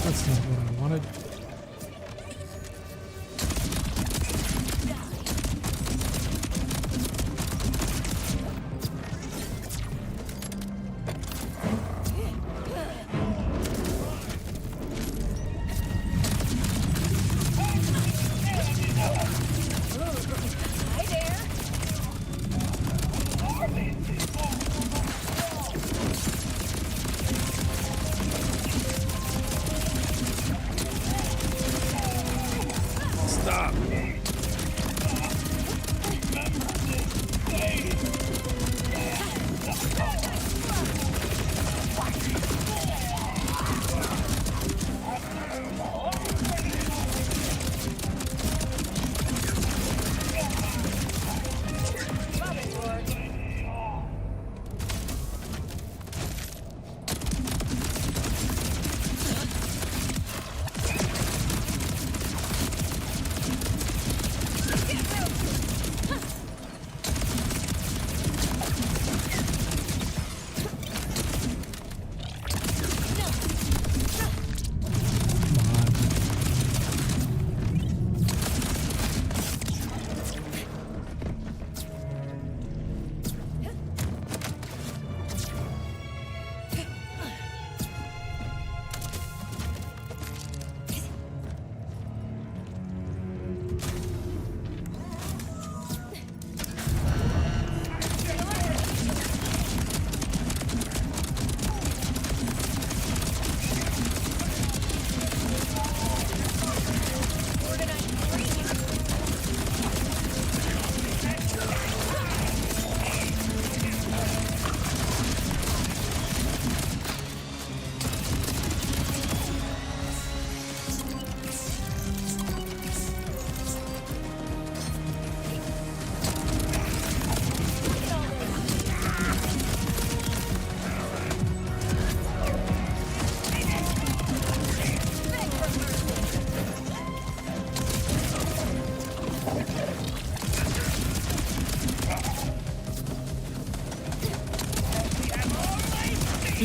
That's not what I wanted. Hi there. Stop.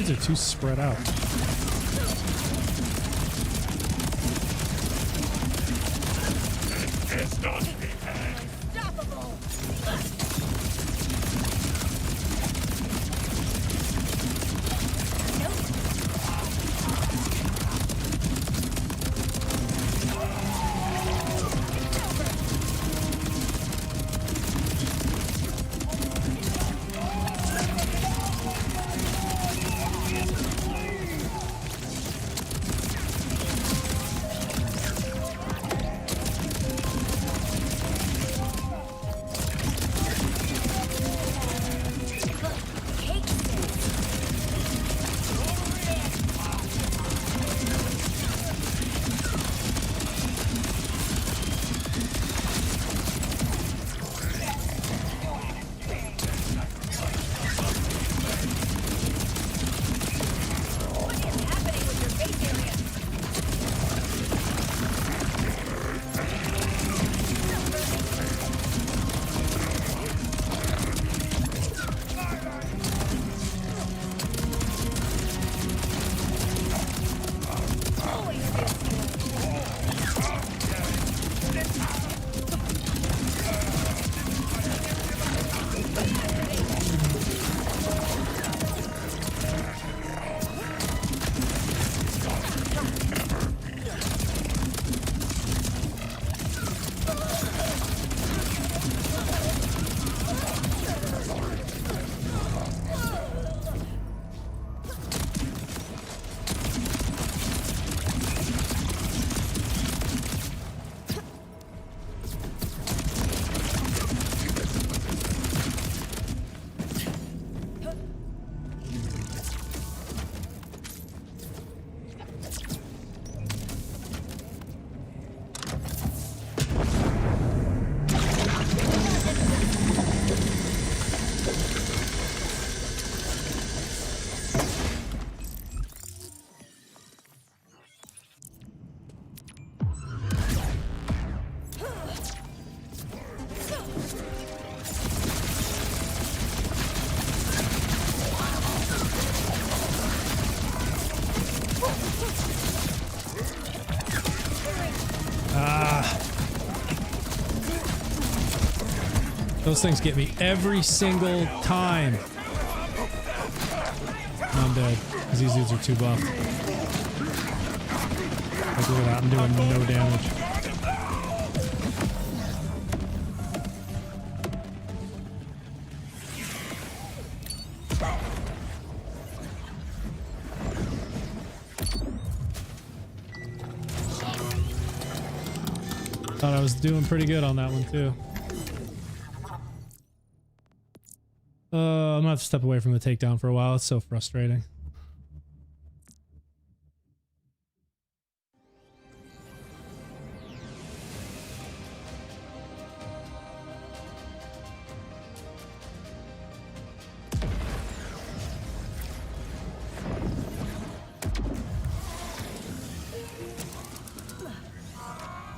These are too spread out. Unstoppable. Those things get me every single time. I'm dead because these dudes are too buff. Like, look at that, I'm doing no damage. Thought I was doing pretty good on that one too. I'm gonna have to step away from the takedown for a while. It's so frustrating.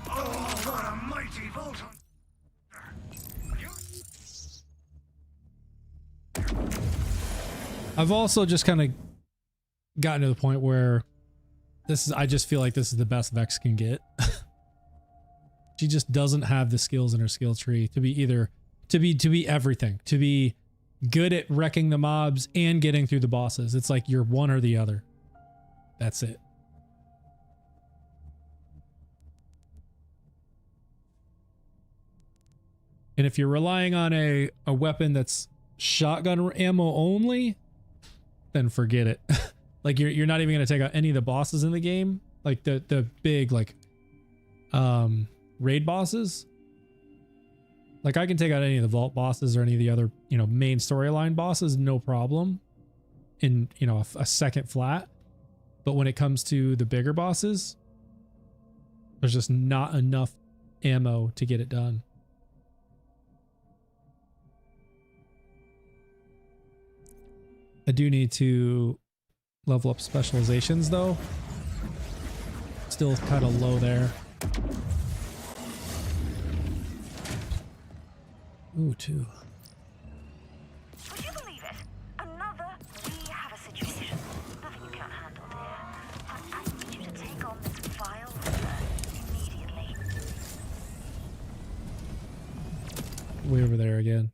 Oh, what a mighty bolt! I've also just kind of gotten to the point where I just feel like this is the best Vex can get. She just doesn't have the skills in her skill tree to be everything, to be good at wrecking the mobs and getting through the bosses. It's like you're one or the other. That's it. And if you're relying on a weapon that's shotgun ammo only, then forget it. Like you're not even gonna take out any of the bosses in the game, like the big like raid bosses. Like I can take out any of the vault bosses or any of the other, you know, main storyline bosses, no problem, in, you know, a second flat. But when it comes to the bigger bosses, there's just not enough ammo to get it done. I do need to level up specializations though. Still kind of low there. Ooh, 2. Would you believe it? We have a situation. way over there again.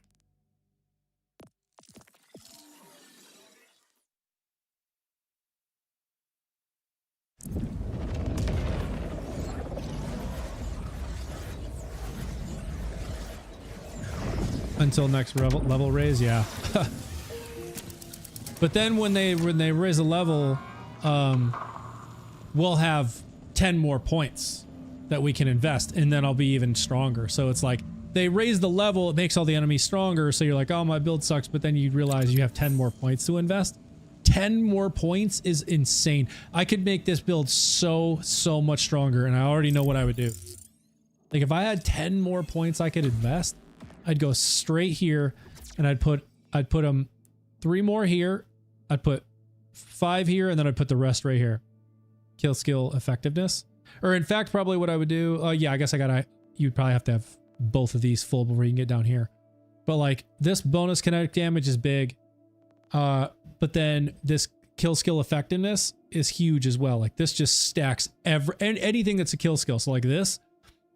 Until next level raise, yeah. But then when they raise a level, we'll have 10 more points that we can invest, and then I'll be even stronger. So it's like they raise the level, it makes all the enemies stronger, so you're like, oh, my build sucks, but then you realize you have 10 more points to invest. 10 more points is insane. I could make this build so much stronger, and I already know what I would do. Like if I had 10 more points I could invest, I'd go straight here, and I'd put them 3 more here, I'd put 5 here, and then I'd put the rest right here. Kill skill effectiveness. Or in fact, probably what I would do, yeah, I guess you'd probably have to have both of these full before you can get down here. But like this bonus kinetic damage is big. But then this kill skill effectiveness is huge as well. Like this just stacks anything that's a kill skill. So like this,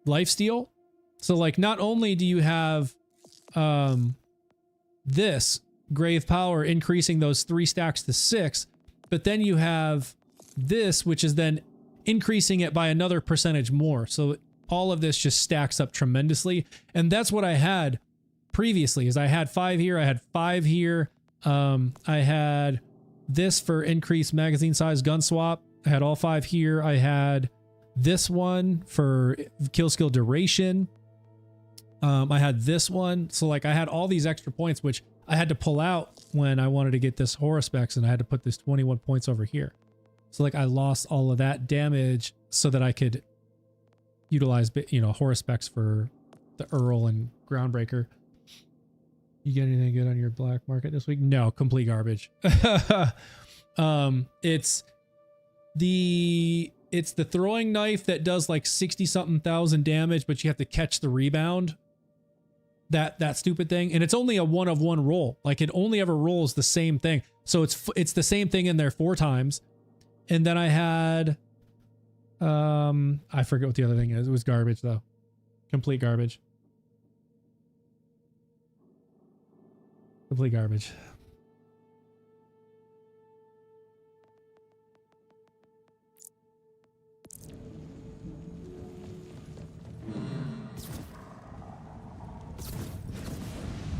lifesteal. So like not only do you have this grave power increasing those 3 stacks to 6, but then you have this, which is then increasing it by another percentage more. So all of this just stacks up tremendously. And that's what I had previously, is I had 5 here, I had 5 here. I had this for increased magazine size gun swap. I had all 5 here. I had this one for kill skill duration. I had this one. So like I had all these extra points, which I had to pull out when I wanted to get this horror specs, and I had to put this 21 points over here. So like I lost all of that damage so that I could utilize, you know, horror specs for the Earl and Groundbreaker. You get anything good on your black market this week? No, complete garbage. It's the throwing knife that does like 60-something thousand damage, but you have to catch the rebound. That stupid thing, and it's only a 1 of 1 roll. Like it only ever rolls the same thing, so it's the same thing in there 4 times. And then I had I forget what the other thing is. It was garbage though, complete garbage. Complete garbage.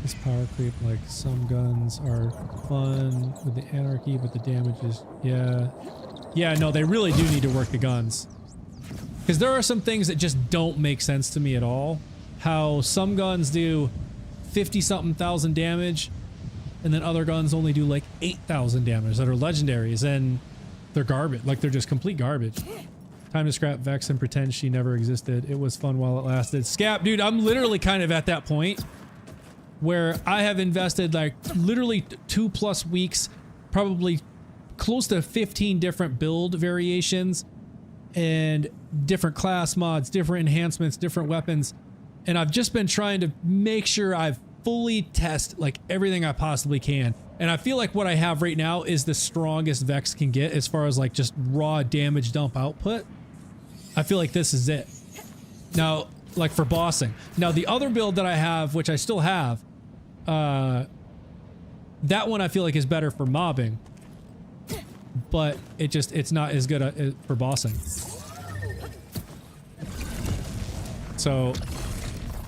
This power creep, like some guns are fun with the anarchy, but the damage is, yeah, no, they really do need to work the guns, because there are some things that just don't make sense to me at all. How some guns do 50-something thousand damage, and then other guns only do like 8,000 damage that are legendaries, and they're garbage. Like they're just complete garbage. Time to scrap Vex and pretend she never existed. It was fun while it lasted. Scap, dude, I'm literally kind of at that point where I have invested like literally 2+ weeks, probably close to 15 different build variations and different class mods, different enhancements, different weapons. And I've just been trying to make sure I've fully test like everything I possibly can. And I feel like what I have right now is the strongest Vex can get as far as like just raw damage dump output. I feel like this is it. Now, like for bossing. Now the other build that I have, which I still have, that one I feel like is better for mobbing, but it's not as good for bossing. So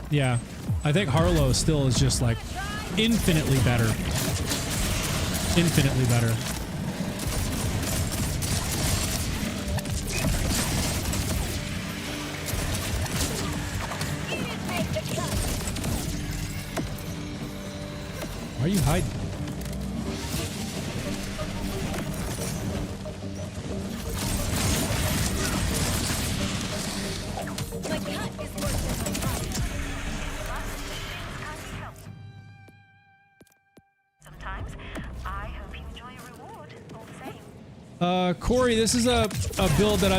yeah, I think Harlow still is just like infinitely better. Infinitely better. Why are you hiding? My cat is working. Sometimes I hope you enjoy your reward all the same. Corey, this is a build that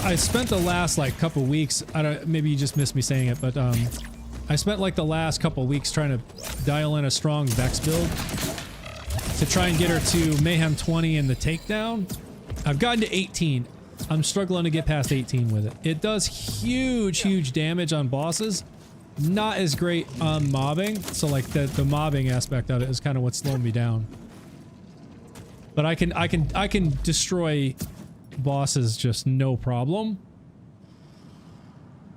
I spent the last like couple weeks. Maybe you just missed me saying it, but I spent like the last couple weeks trying to dial in a strong Vex build to try and get her to Mayhem 20 and the takedown. I've gotten to 18. I'm struggling to get past 18 with it. It does huge damage on bosses, not as great on mobbing. So like the mobbing aspect of it is kind of what's slowing me down. But I can destroy bosses just no problem.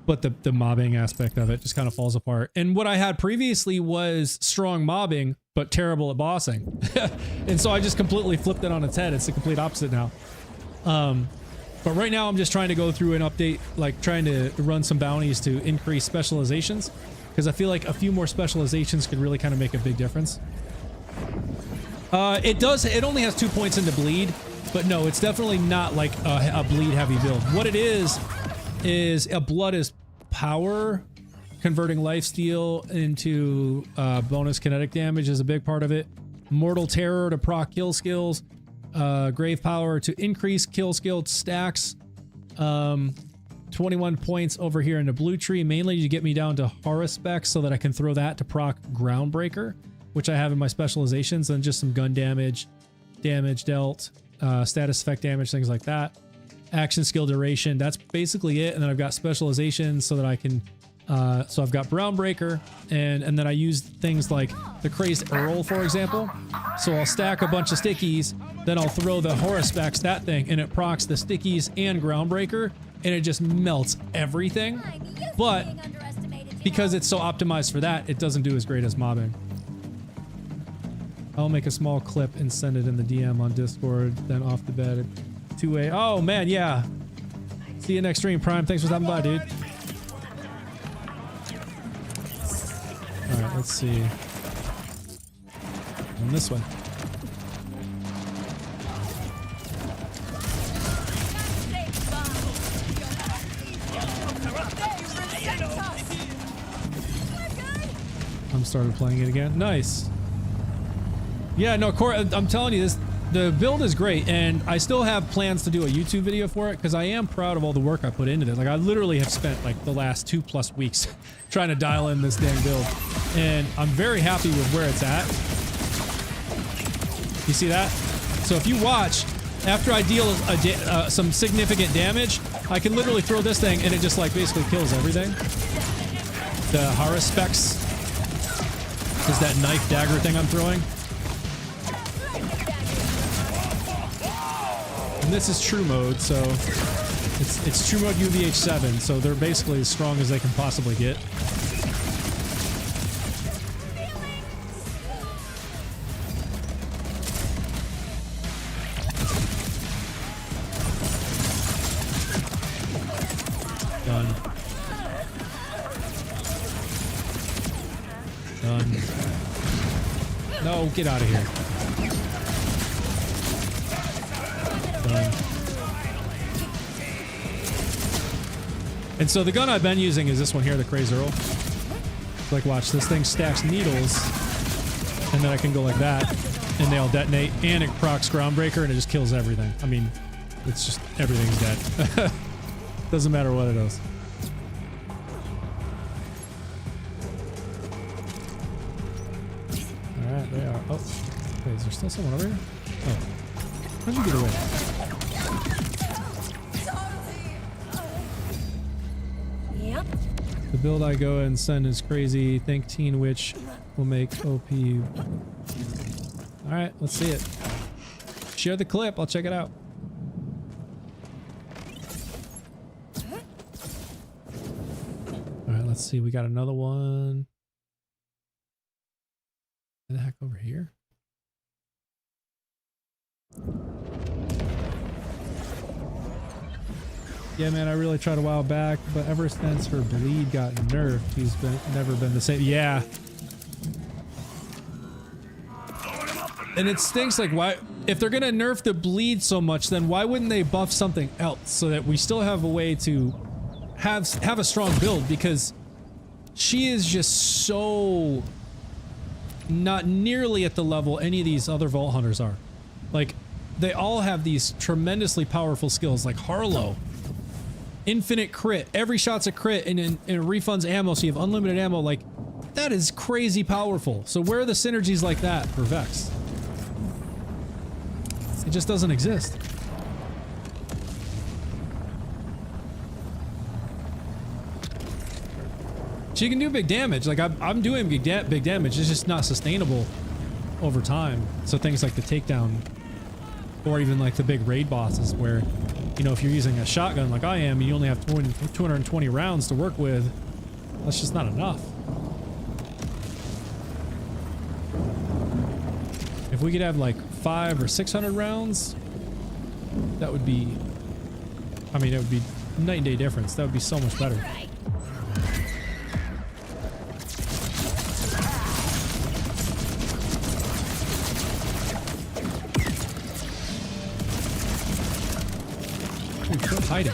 But the mobbing aspect of it just kind of falls apart. And what I had previously was strong mobbing, but terrible at bossing. And so I just completely flipped it on its head. It's the complete opposite now. But right now I'm just trying to go through and update, like trying to run some bounties to increase specializations. Because I feel like a few more specializations could really kind of make a big difference. It only has 2 points into bleed, but no, it's definitely not like a bleed heavy build. What it is a blood is power, converting lifesteal into bonus kinetic damage is a big part of it. Mortal Terror to proc kill skills, Grave Power to increase kill skill stacks. 21 points over here in the blue tree, mainly to get me down to horror specs so that I can throw that to proc Groundbreaker, which I have in my specializations, and just some gun damage, damage dealt, status effect damage, things like that. Action skill duration, that's basically it. And then I've got specializations so that I can so I've got Groundbreaker, and then I use things like the Crazed Earl, for example. So I'll stack a bunch of stickies, then I'll throw the horror specs, that thing, and it procs the stickies and Groundbreaker, and it just melts everything. But because it's so optimized for that, it doesn't do as great as mobbing. I'll make a small clip and send it in the DM on Discord, then off the bed at 2 a.m. Oh man, yeah. See you next stream, Prime. Thanks for stopping by, dude. Alright, let's see. And this one. I'm started playing it again. Nice. Yeah, no, I'm telling you, the build is great, and I still have plans to do a YouTube video for it because I am proud of all the work I put into this. Like, I literally have spent like the last 2+ weeks trying to dial in this dang build, and I'm very happy with where it's at. You see that? So if you watch, after I deal some significant damage, I can literally throw this thing and it just like basically kills everything. The horror specs is that knife dagger thing I'm throwing. And this is true mode, so it's true mode UVH7, so they're basically as strong as they can possibly get. Done. Done. No, get out of here. And so the gun I've been using is this one here, the Crazed Earl. Like, watch, this thing stacks needles, and then I can go like that, and they all detonate, and it procs Groundbreaker, and it just kills everything. I mean, it's just, everything's dead. Doesn't matter what it is. Alright, they are. Oh, wait, is there still someone over here? Oh. How'd you get away? Yep. The build I go and send is crazy. Think Teen Witch will make OP. Alright, let's see it. Share the clip, I'll check it out. Alright, let's see. We got another one. Where the heck over here? Yeah, man, I really tried a while back, but ever since her bleed got nerfed, he's never been the same. Yeah. And it stinks, like, why, if they're gonna nerf the bleed so much, then why wouldn't they buff something else so that we still have a way to have a strong build? Because she is just so not nearly at the level any of these other Vault Hunters are. Like, they all have these tremendously powerful skills, like Harlow. Infinite crit. Every shot's a crit, and it refunds ammo, so you have unlimited ammo. Like, that is crazy powerful. So where are the synergies like that for Vex? It just doesn't exist. She can do big damage. Like I'm doing big damage. It's just not sustainable over time. So things like the takedown, or even like the big raid bosses, where, you know, if you're using a shotgun like I am, and you only have 220 rounds to work with, that's just not enough. If we could have like 500 or 600 rounds, that would be, I mean, it would be night and day difference. That would be so much better. Dude, quit hiding.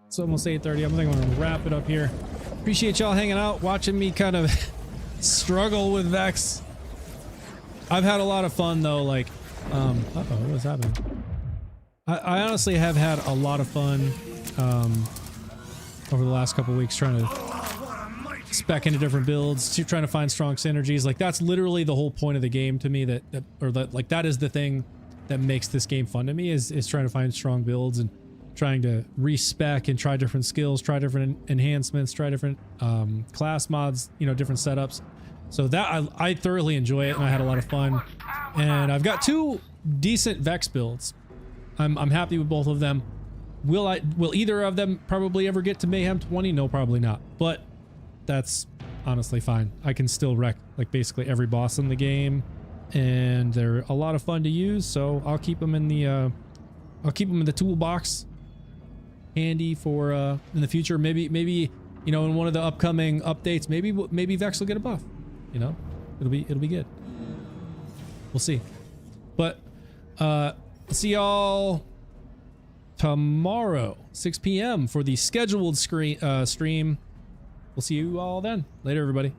It's almost 8:30. I think I'm gonna wrap it up here. Appreciate y'all hanging out, watching me kind of struggle with Vex. I've had a lot of fun though. Like, uh-oh, what's happening? I honestly have had a lot of fun over the last couple weeks trying to spec into different builds, trying to find strong synergies. Like that's literally the whole point of the game to me. That is the thing that makes this game fun to me is trying to find strong builds and trying to respec and try different skills, try different enhancements, try different class mods, you know, different setups. So that I thoroughly enjoy it, and I had a lot of fun. And I've got 2 decent Vex builds. I'm happy with both of them. Will either of them probably ever get to Mayhem 20? No, probably not. But that's honestly fine. I can still wreck like basically every boss in the game, and they're a lot of fun to use. So I'll keep them in the toolbox, handy for in the future. Maybe you know, in one of the upcoming updates, maybe Vex will get a buff. You know, it'll be good. We'll see. But see y'all tomorrow 6 p.m. for the scheduled stream. We'll see you all then. Later, everybody.